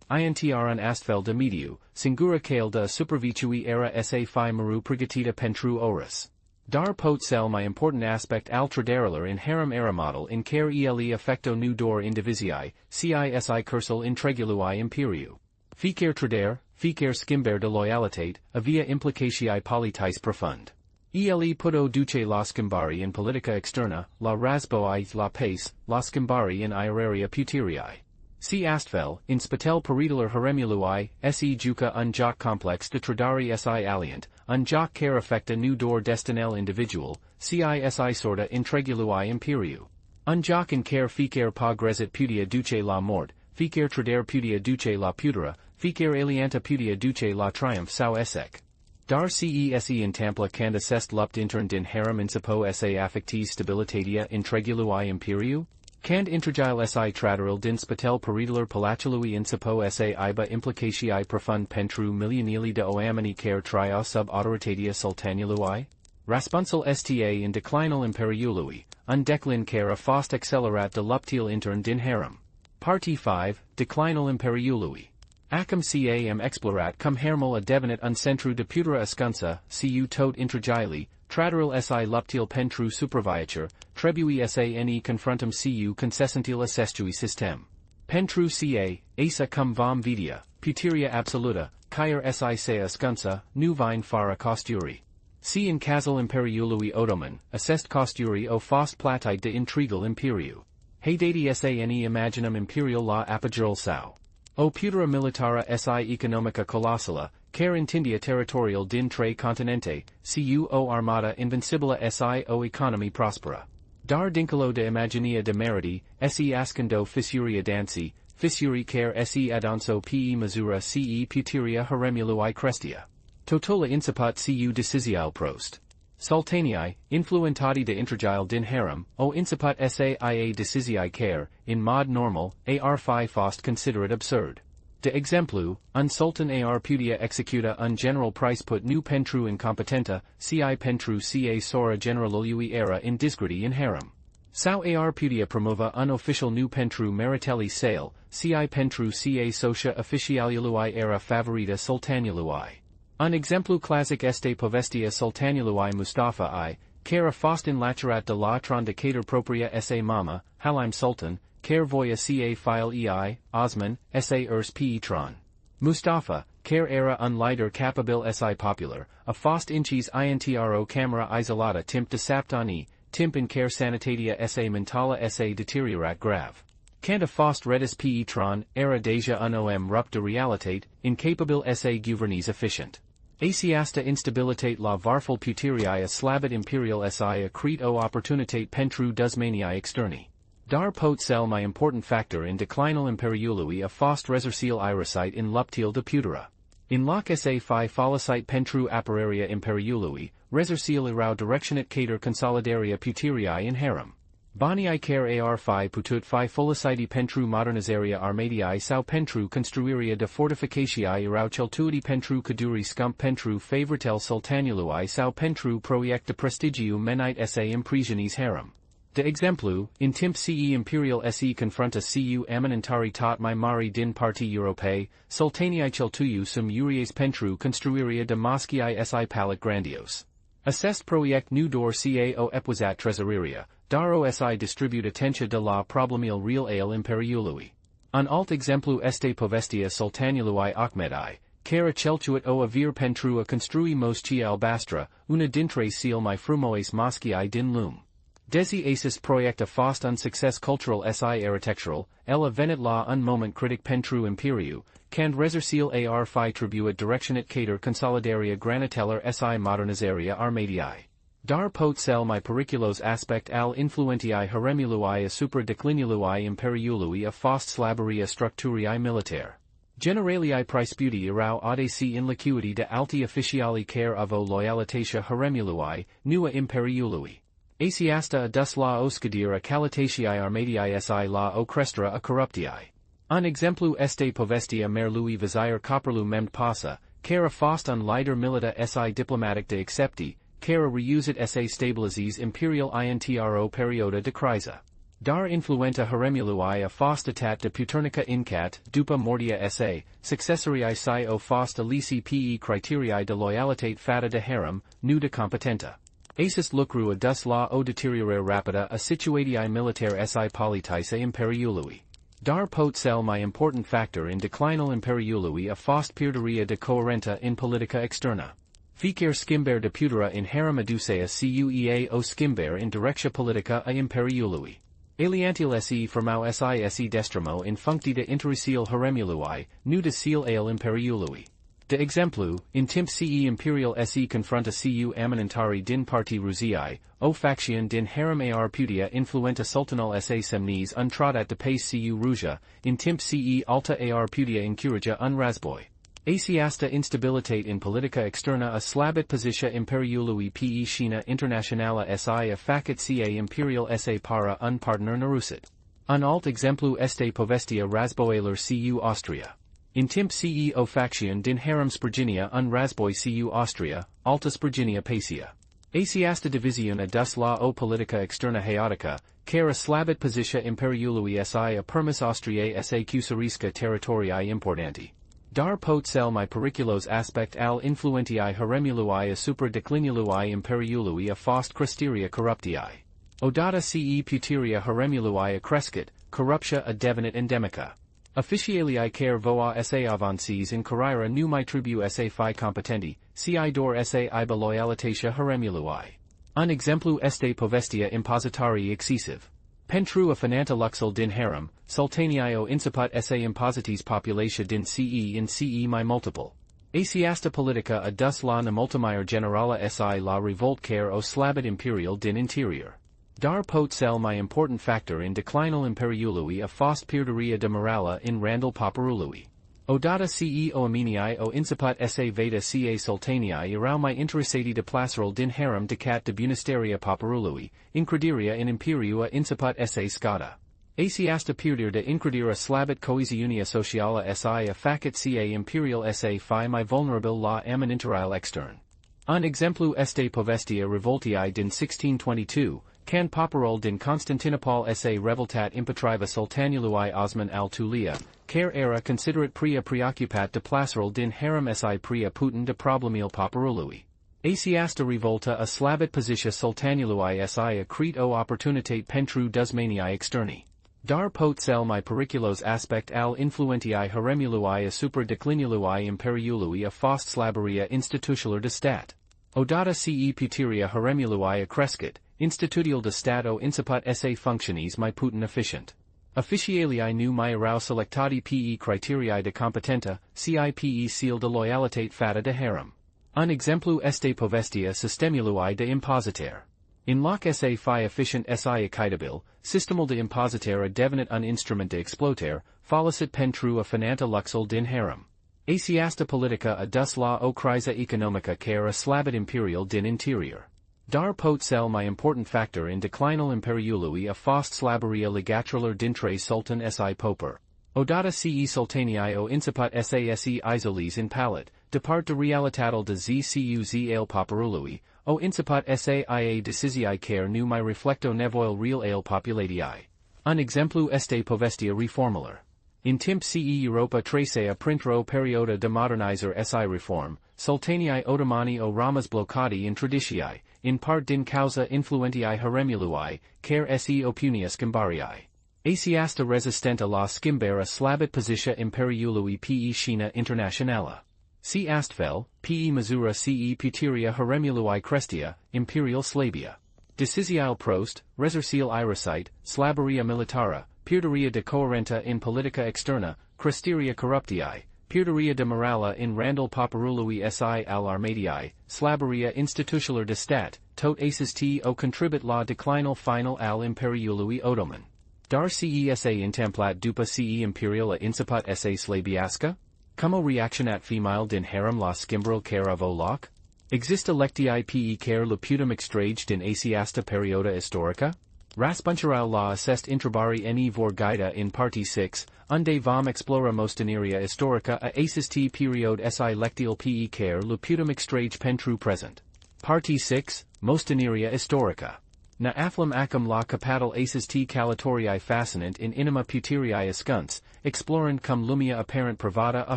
ca, intr un astfel de mediu, singura cale de supervicui era sa fi maru prigatita pentru oras. Dar pot cel my important aspect al traderaler in harem aeromotel in care ele effecto nu dor indivisii, cisi cursal intregului imperiu. Fiecare tradere, fiecare skimber de loyalitate, avia implicatii politis profund. Ele puto duce la skimbari in politica externa, la razboi la pace, la skimbari in iraria puterii. Si astfel, in spatel paritaler haremului, se juca un joc complex de tradari si alliant, un joc care affecta nu dor destinel individual, cisi sorta intregului imperiu. Un joc in care fiecare pa grezit putia duce la mort, fiecare tradere putia duce la putera, fiecare alianta putia duce la triumph sau esec. Dar cese in tampla canda sest lupt intern din harem insipo sa affectis stabilitatia intregului imperiu? Cand intergile si traderil din spatel paritaler palachului insipo sa iba implicatii profund pentru milionili de oameni care tria sub autoritatea sultanului? Raspunsal sta in declinal imperiului, un declin care a fost accelerat de luptil intern din harem. Parti 5, declinal imperiului. Acum cam explorat cum Haremul a devenit un centru de putera ascunsa, cu tot intergili, traderil si luptil pentru superviatur, trebui sane confrontum cu concessentil assestui system. Pentru ca, asa cum vom vidia, puteria absoluta, caer si se ascunsa, nu vine fara costuri. Si in casal imperiului Ottoman, assest costuri o fost platite de intrigal imperiu. Haydati sane imaginum imperial la apageral sau. O putera militara si economica colossala, care intindia territorial din tre continente, cu o armata invincibila si o economy prospera. Dar dincolo de imaginia de meriti, se ascendo fissuria dansi, fissuri care se adonso pe misura ce puteria haremului crestia. Totola inciput cu decisial prost. Sultanii, influentati de intergile din harem, o inciput saia decisii care, in mod normal, ar fi fost considerat absurd. De exemplu, un sultan ar putea executa un general price put nu pentru incompetenta, ci pentru ca sora generalului era in disgredi in harem. Sau ar putea promova un official nu pentru meriteli sale, ci pentru ca socia officialului era favorita sultanului. Un exemplu classic este povestea sultanului Mustafa I, care a fost in lacerat de la trondicator propria sa mama, Halim Sultan, care voia ca file ei, Osman, sa ers pe tron. Mustafa, care era un leader capabil si popular, a fost inches intro camera isolata timp de saptani, timp in care sanitatia sa mentala sa deteriorat grave. Cant a fost redis tron, era deja un om rupt de realitate, incapable sa gouvernise efficient. Asiasta instabilitate la varful puteriae a slabit imperial si a crete o opportunitate pentru dusmaniae externi. Dar pot cel my important factor in declinal imperiului a fost resercial irisite in luptil de putera. In loc sa fi follicite pentru appararia imperiului, resercial erau directionate cater consolidaria puteriae in harem. Banii care ar fi putut fi folliciti pentru modernizaria armadiae sau pentru construiria de fortificatiae erau celtuiti pentru caduri scump pentru favoritel sultanului sau pentru proiect de prestigiu menite sa imprisionis harem. De exemplu, in timp ce imperial se confronta cu eminentari tot mai mari din partii europei, sultanii celtuiu sum urias pentru construiria de moschiae si palat grandios. Assest proiect nu dor cao epuisat tresoreria, dar osi distribute attentia de la problemil real ale imperiului. Un alt exemplu este povestea sultanului Ahmedai, care celtuit o avir pentru a construi moscia albastra, una dintre cele mai frumoase moschiae din lume. Desi asis proiect a fost un success cultural si architectural, ella venit la un moment critic pentru imperiu, cand resercial ar fi tribuit directionate cater consolidaria graniteller si modernizaria armadiae. Dar pot cel mai periculos aspect al influentiae haremului asupra declinului imperiului a fost slabaria structuriae militare. Generaliae praesputi erau audaci in liquidity de alti officiali care avo loyalitatia haremului, nua imperiului. Asiasta adus la oscadira calitatiae armadiae si la o crestra a corruptiae. Un exemplu este povestea merlui vizir copperlu memt pasa, care fost un lider milita si diplomatic de accepti, care reusit sa stabilizis imperial intro perioda de criza. Dar influenta haremului a fost atat de puternica incat, dupa mortia sa, successorii si o fost alici pe criteriae de loyalitate fata de harem, nu de competenta. Asis lucru adus la o deteriorare rapida a situatiae militare si politicae imperiului. Dar pot cel my important factor in declinal imperiului a fost pierderia de coerenta in politica externa. Fiecare schimber de putera in harem adusea cuea o schimber in directia politica a imperiului. Aliantil se formau si destramo in functi de intericial haremului, nu de seal ale imperiului. De exemplu, in timp ce imperial se confronta cu eminentari din partii ruziae, o faction din harem ar putea influenta sultanal sa semnis untradat de pace cu ruja, in timp ce alta ar putea incurija un razboi. Asiasta instabilitate in politica externa a slabit positia imperiului pe China internationala si a facit ca imperial sa para un partner narusit. Un alt exemplu este povestea razboiler cu Austria. In timp ce o faction din harem Spurginia un razboi cu Austria, alta Spurginia pacia. Asiasta division adus la o politica externa haotica, care a slabit positia imperiului si a permis Austriae sa cusarisca territoriae importanti. Dar pot cel mai periculos aspect al influentiae haremului asupra declinului imperiului a fost cresteria corruptiae. Odata ce puteria haremului a crescut, corruptia a devenit endemica. Officialii care voa sa avances in carrera nu mai tribu sa fi competenti, ci dor sa iba loyalitatia haremului. Un exemplu este povestea impositari excessive. Pentru a finanta luxul din harem, sultanii o inciput sa impositis populatia din ce in ce mai multiple. Asiasta politica adus la nemultimier generala si la revolt care o slabit imperial din interior. Dar pot cel my important factor in declinal imperiului a fost pierderia de morala in randal paparului. Odata ce o aminii o inciput sa veda ca sultanii erau mai interessati de placeral din harem decat de bunisteria paparului, incrediria in imperiu a inciput sa scada. Asiasta pierder de incredira slabit coesiunia sociala si a facit ca imperial sa fi mai vulnerabil la eminenterile extern. Un exemplu este povestea revoltiae din 1622, can paparol din Constantinopol sa revoltat impetriva sultanului Osman al-Tulia, care era considerat prea preoccupat de placeral din harem si prea putin de problemil paparului. Asiasta revolta a slabit positia sultanului si a crete o opportunitate pentru dusmaniae externi. Dar pot cel mai periculos aspect al influentiae haremului asupra declinului imperiului a fost slabaria institutionaler de stat. Odata ce puteria haremului a crescut, institutiul de stat o începat sa functionis mai putin efficient. Officialii nu mai erau selectati pe criteriae de competentă, cipe seal de loialitate fata de harem. Un exemplu este povestea sistemului de impozitare. In loc sa fi efficient si equitabil, sistemul de impozitare a devenit un instrument de exploatare, folosit pentru a finanța luxul din harem. Această politică a dus la o criză economică care a slabit imperiul din interior. Dar pot cel mai important factor in declinul imperiului a fost slaberia legaturilor dintre sultan si poper. Odată ce sultanii o începat să se isolis in palat, depart de realitatel de zcuz al poporului, o începat să ia decizii care nu mai reflecto nevoil real al populatii. Un exemplu este povestea reformelor. In timp ce Europa trecea printr-o perioadă de modernizare si reform, sultanii otomani o ramas blocati in traditii, in part din cauza influentiae haremului, care se opunia schimbarii. Această rezistentă la schimbare a slabit poziția imperiului pe scena internațională. Si astfel, pe măsură ce puterea haremului crestea, imperiul slabia. Deciziile prost, resursil irasit, slaberia militară, pierderia de coerentă in politica externă, cresteria corruptiae, pierderia de morala in randul poporului si al armadiae, slaberia instituțională de stat, tot acest o contribut la declinul final al imperiului otoman. Dar cesa intemplat după ce imperiul a începat sa slabiască? Cum o reacționat female din harem la schimbările care aveau loc? Există lectii pe care le putem extrage din această perioadă istorică? Răspunsurile la acest întrebare ne vor guida in partie 6, unde vom explora moștenirea istorică a acest period si lectil pe care le putem extrage pentru present. Partie 6, moștenirea istorică. Ne aflăm acum la capital acest călătorie fascinant in inima puterii ascuns, explorând cum lumea apparent privată a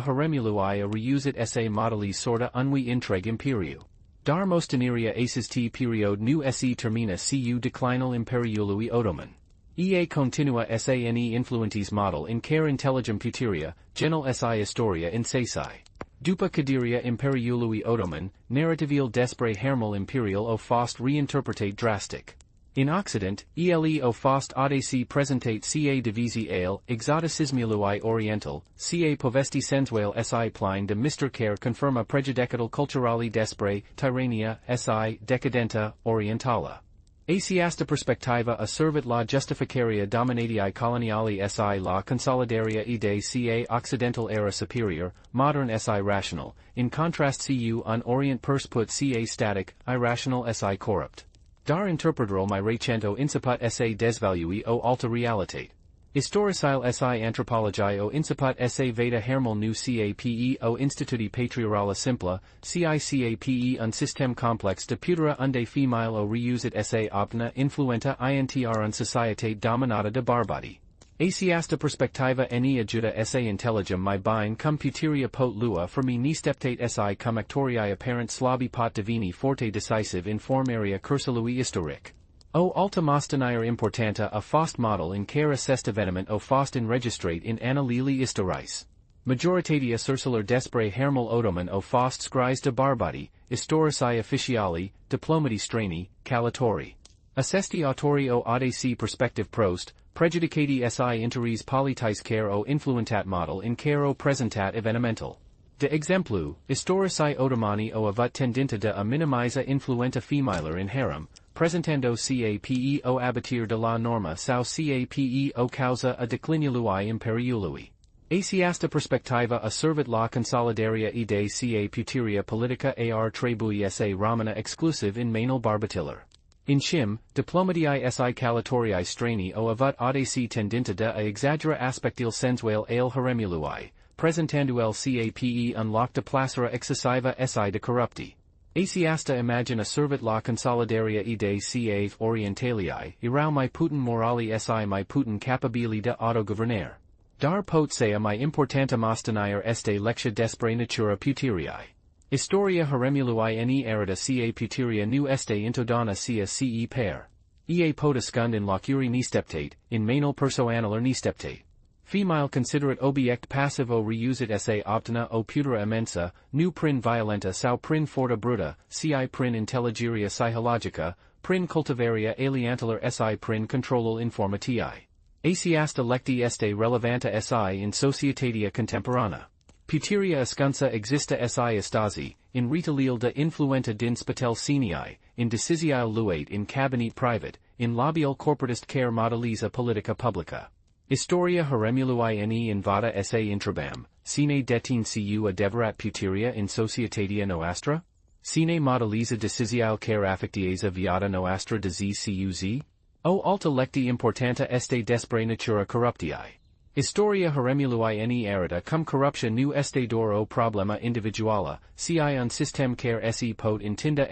haremului a reusit sa modeli sorta unui întreg imperiu. Dar moștenirea acest period nu se termina cu declinul imperiului otoman. Ea continua sa ne influentis model in care intelligem puteria, genul sa istoria in sesai. După căderea imperiului otoman, narrativul despre Haremul imperial o fost reinterpretat drastic. In Occident, ele o fost adese prezentate ca divizii al exoticismului oriental, ca povesti sensual si plin de mister care confirma prejudecatul culturali despre tirania si decadentă orientală. Această perspectivă a servit la justificarea dominației coloniale si la consolidarea idei ca occidental era superior, modern si rational, in contrast cu un orient persput ca static, irrational si corrupt. Dar interpreterul mai recento începat sa dezvalui o alta realitate. Istoricile si antropologiei o începat sa veda Haremul nu cape o instituti patriarala simpla, cicape un sistem complex de putere unde female o reusit sa optina influenta intr un societate dominata de barbari. Această perspectiva ne ajuda sa intelligem mai bine cum puteria pot lua fermi nisteptate si cum actoriai apparent slabi pot deveni forte decisive in formarea cursului istoric. O alta moștenire importantă a fost model in care acest eveniment o fost enregistrat in analili istoris. Majoritatea surselor despre Haremul otoman o fost scris de barbari, istorici officiali, diplomati strani, călătorii. Acesti autori o adese perspective prost, prejudicati si interes politis care o influentat model in care o presentat evenimental. De exemplu, istorici otomani o avat tendinta de a minimiza influenta femilar in harem, presentando cape o abatir de la norma sau cape o causa a declinului imperiului. Această perspectiva a servit la consolidarea idei ca puteria politica ar trebui sa romana exclusiv in manul barbatilar. In shim, diplomatii si călătorii strani o avat adese tendinta de a exagera aspectil sensual al haremului, presentanduel cape un loc de placera excessiva si de corrupti. Aceasta imagina servit la consolidarea idei ca orientalii, erau mai putin morali si mai putin capabili de autogovernar. Dar pot sea mai importanta moștenire este lecția despre natura puteriei. Istoria haremului ne arată ca puteria nu este întotdeauna ca ce per. Ei pot ascund in locuri nisteptate, in manul persoanelor nisteptate. Female considerat obiect passiv o reusit sa optina o putere immensa, nu prin violenta sau prin forta bruta, ci prin intelligeria psihologica, prin cultivaria alienteler si prin controlul informatii. Asiasta lecti este relevanta si in societatea contemporana. Puteria ascunsa exista si estasi, in retalil de influenta din spatel senii, in decisiae luate in cabinet private, in labial corporatist care modeliza politica publica. Historia Haremului in vada esse intrabam, sine detin cu adeverat puteria in societatea noastra? Sine modeliza decisiae care affectieza viata noastra de zcuz? O alta lecti importanta este despre natura corruptii. Historia Haremului erita cum corruptia nu este dor o problema individuala, ci un system care se pot intinda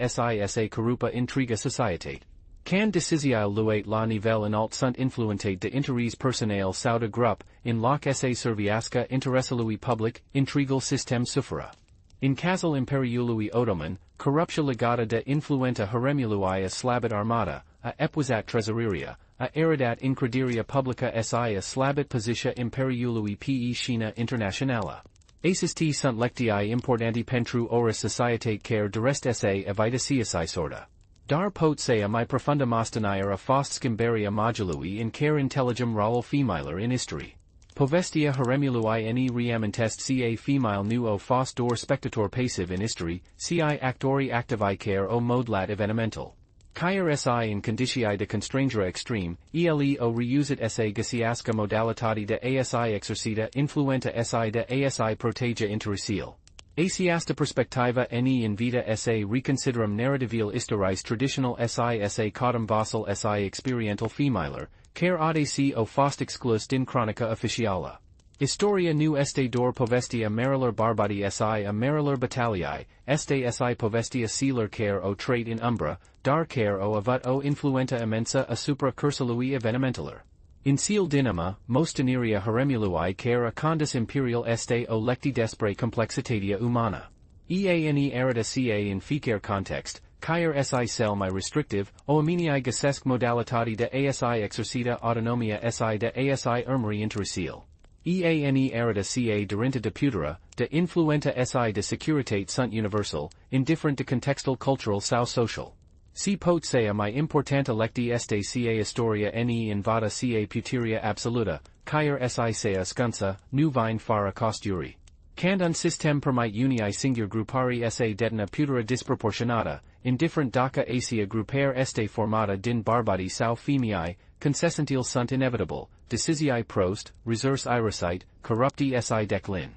si corrupa intriga societate. Can decisiae luate la nivel inalt sunt influentate de interes personale sau de grup, in loc se serviasca interesului public, intrigal system suffera. In cazul Imperiului Ottoman, corruptia legata de influenta Haremului a slabit armata, a epuizat trezoreria, a eridat increderia publica si a slabit positia Imperiului pe scena internationala. Acesti sunt lectii importanti pentru ora societate care durest se evitaciae sorta. Dar pot sea mai profunda mostenier a fost schimbaria modului in care intelligem raul femiler in history. Povestea Haremului reamintest ca female nu o fost dor spectator passive in history, ci actori activi care o modlat evenimental. Caer si in conditiae de constrangere extreme, ele o reusit se gasiasca modalitati de asi exercita influenta si de asi protegia intericil. Asiasta perspectiva in vita se reconsideram narrativil historis traditional si cautum vassal si experiental femiler, care audaci o fost exclus din chronica officiala. Historia nu este dor povestia mariler barbadi si a mariler battaliae, este si povestia sealer care o trait in umbra, dar care o avat o influenta immensa asupra cursului evenimentaler. In seal dinama, mosteneria Haremului care a condis imperial este o lecti despre complexitatea umana. Eane erita ca in fiecare context, caer si cel mai restrictive, o aminii găsesc modalitati de asi exercita autonomia si de asi urmări intericil. Eane erita ca durinta de putera, de influenta si de securitate sunt universal, indifferent de contextual cultural sau social. Si pot sea mai importanta lecti este ca historia in vada ca puteria absoluta, caer si sea scunsa, nu vine fara costuri. Cand un system permite unii singur grupari sa detina putera disproportionata, indifferent daca asia grupare este formata din barbadi sau femii, concessentil sunt inevitable, decisiae prost, resurs irisite, corrupti si declin.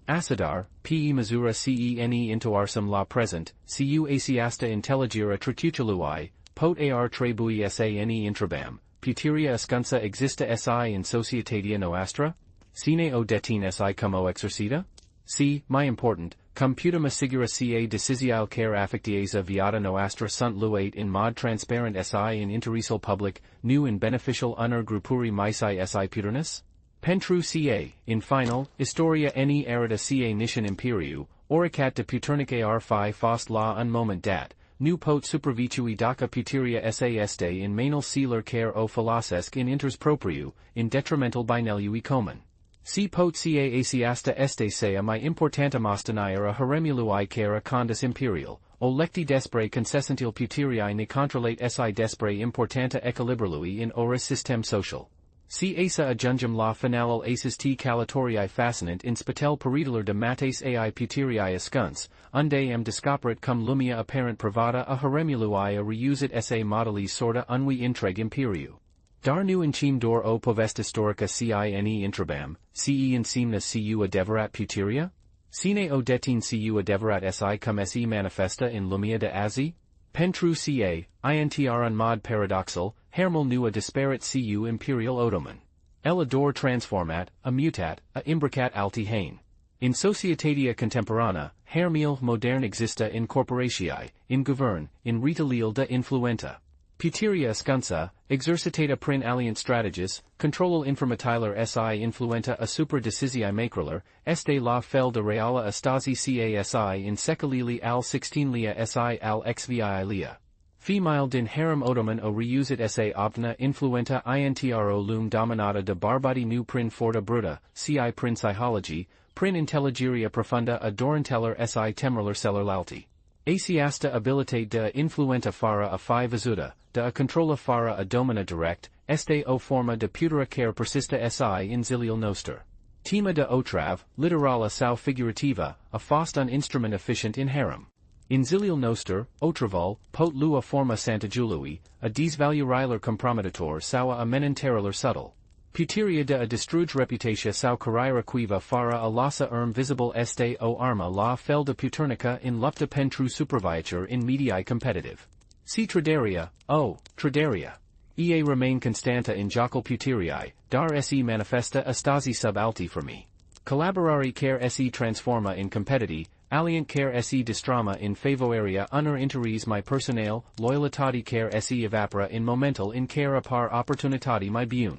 Acidar, pe misura cene intoarsum la present, cu asiasta intelligira trecutelui, pot ar trebui sane intrabam, puteria ascunsa exista si in societatea noastra? Sine o detin si cum o exercita? Si, mai important, cum putem assigura ca decisiae care affectieza viata noastra sunt luate in mod transparent si in interesul public, nu in beneficial unor grupuri misai si puternus? Pentru ca, in final, historia erita ca nician imperiu, oricat de puternic ar fi fost la un moment dat, nu pot supervicui daca puteria sa este in manal sealer care o falasesc in inters propriu, in detrimental binelui common. Si pot ca asiasta este sea mai importanta mostenier a Haremului care condis imperial, o lecti despre concessentil puteriae ne controlate si despre importanta equilibrului in ora system social. Si asa adjungem la finalal asis t călătoriei fascinant in spatel perideler de mates ai puteriae ascuns, unde am descoperit cum lumea apparent privata a Haremului a reusit sa modelis sorta unui intreg imperiu. Dar nu incim dor o poveste historica cine intrabam, ce însemna cu adeverat puteria? Sine o detin cu adeverat si cum se manifesta in lumea de azi? Pentru ca, intr un mod paradoxal, Haremul nu a disparat cu imperial Ottoman. El ador transformat, a mutat, a imbricat alti hain. In societatea contemporana, Haremul modern exista in corporatiae, in govern, in retalil de influenta. Puteria ascunsa, exercitata prin alient strategis, controlul informatiler si influenta asupra decisiae macroler, este la fel de reala astasi ca si in secolili al 16lia si al xviilia. Female din harem Ottoman o reusit sa obtena influenta intro lum dominata de barbadi nu prin forta bruta, ci prin psychology, prin intelligeria profunda adoranteller si temerler celerlalti. Asiasta abilitate de influenta fara a fi visuta, de a controla fara a domina direct, este o forma de putera care persista si in zilial noster. Tema de otrav, literala sau figurativa, a fost un instrument efficient in harem. In zilial noster, otraval, pot lua forma santa jului, a desvalurilar compromettator sau a menenteralar subtle. Puteria de a destruge reputatia sau carriera quiva fara a lassa visible este o arma la fel de puternica in lupta pentru superviatur in medii competitive. Si traderia, o, traderia. Ea remain constanta in jocal puteriae, dar se manifesta estasi sub alti for me. Collaborari care se transforma in competiti, alliant care se distrama in favoarea unor interes my personale, loyalitati care se evapora in momental in care par opportunitati my bune.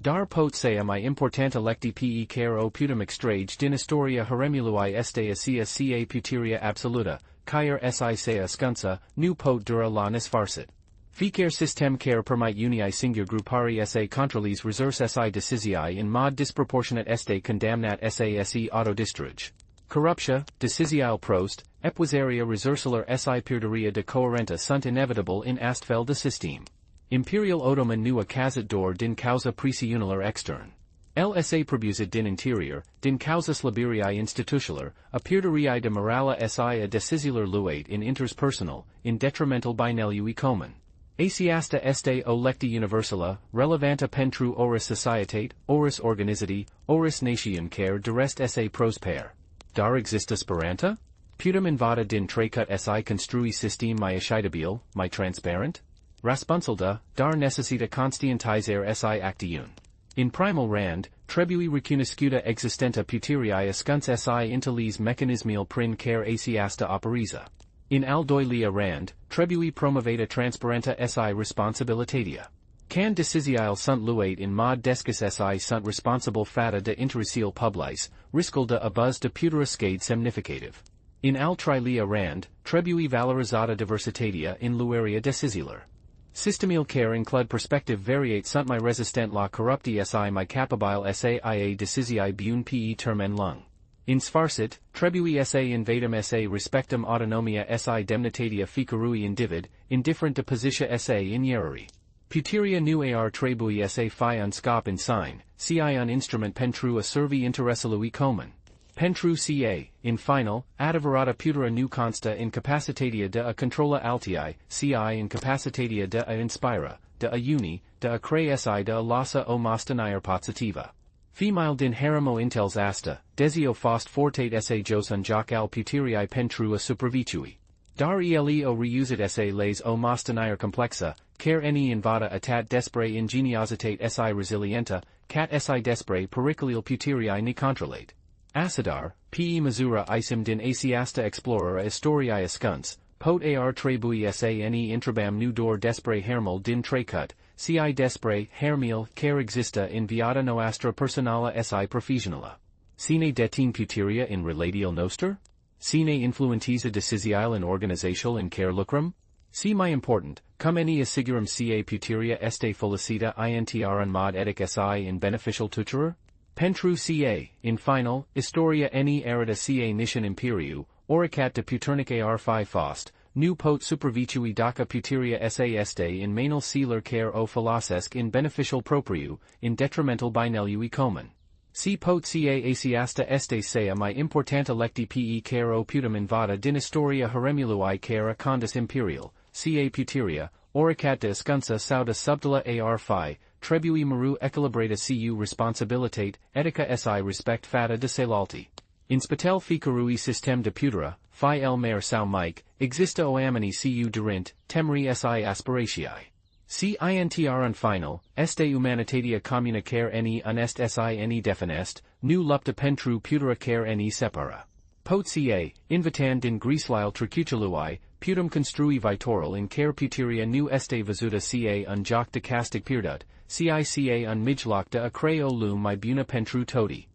Dar pot sea my importante lecti pe care o putum extrage din historia haremului este asia ca puteria absoluta, caer si sea scunsa, nu pot dura la nesfarsit. Fiecare system care permite unii singur grupari sa contralis resurse si decisii in mod disproportionate este condamnat se autodistruge. Corruptia, decisial prost, epuisaria resursalar si perderia de coherenta sunt inevitable in astfel de system. Imperial Ottoman nu a cazat dor din causa presiunular extern. LSA probusit din interior, din causa slabiriae institutionaler, a perderii de morala si a decisilar luate in inters personal, in detrimental binelui comen. Asiasta este o lecti universala, relevanta pentru oris societate, oris organizati, oris nation care durest sa prosper. Dar exista speranta? Putem invada din trecut si construi system mai ascitabile, mai transparent? Rasponsilda, dar necessita constientizare si actiun. In primal rand, trebui recuniscuta existenta puteriae ascuns si intellis mechanismial prin care asiasta operiza. In al doilia rand, trebui promoveta transparenta si responsabilitatia. Can decisial sunt luate in mod descus si sunt responsible fata de interesil publis, riscalda abuz de putera scade semnificative. In al trilia rand, trebui valorizata diversitatia in luaria decisilar. Systemil care includ perspective variate sunt my resistent la corrupti si my capabile saia decisii bun pe termen lung. In sfarsit, trebui sa invadam sa respectum autonomia si demnitatia ficarui individ, indifferent de positia sa in hierarchy. Puteria nu ar trebui sa fi un scop in sign, ci un instrument pentru a servi interesalui comen. Pentru ca, in final, adivarata putera nu consta incapacitatia de a controla altii, ci incapacitatia de a inspira, de a uni, de a cre si de a lassa o mostanier positiva. Female din haremo intels asta, desio fost fortate sa jos un joc al puteriae pentru a supervitui. Dar eleo reusit sa les o mostanier complexa, care eni invada atat despre ingeniositate si resilienta, cat si despre pericolil puteriae ni controlate. Acidar, pe misura isim din asiasta explorera historiae ascuns, pot ar trebui sa ne intrabam nu dor despre Haremul din trecut, ci despre Haremul care exista in viata noastra personala si professionala. Sine detin puteria in relatial noster? Sine influentiza decisial in organizational in care lucrum? Si mai important, cum eni assigurum ca puteria este felicita intr mod etic si in beneficial tutorer? Pentru ca, in final, historia eni erita ca nician imperiu, oricat de puternic ar fi fost, nu pot supervitui daca puteria sa este in manal sealer care o philosesc in beneficial propriu, in detrimental binelui comen. Si pot ca asiasta este sea my importanta lecti pe care o putum invada din historia haremului care condis imperial, ca puteria, oricat de ascunsa sauda subtila ar fi, trebui maru equilibrata cu responsabilitate, etica si respect fata de celalti. In spatel ficarui system de putera, fi el mer sau mic, exista oamini cu durint, temeri si aspiratiae. Si intr un final, este humanitatea communicare eni unest si eni definest, nu lupta pentru putera care eni separa. Pot ca, invitan din grislile trecutul putum construi vitoral in care puteria nu este visuta ca un joc de castic pirdut, cica un mijloc de a creo lum my buna pentru toti.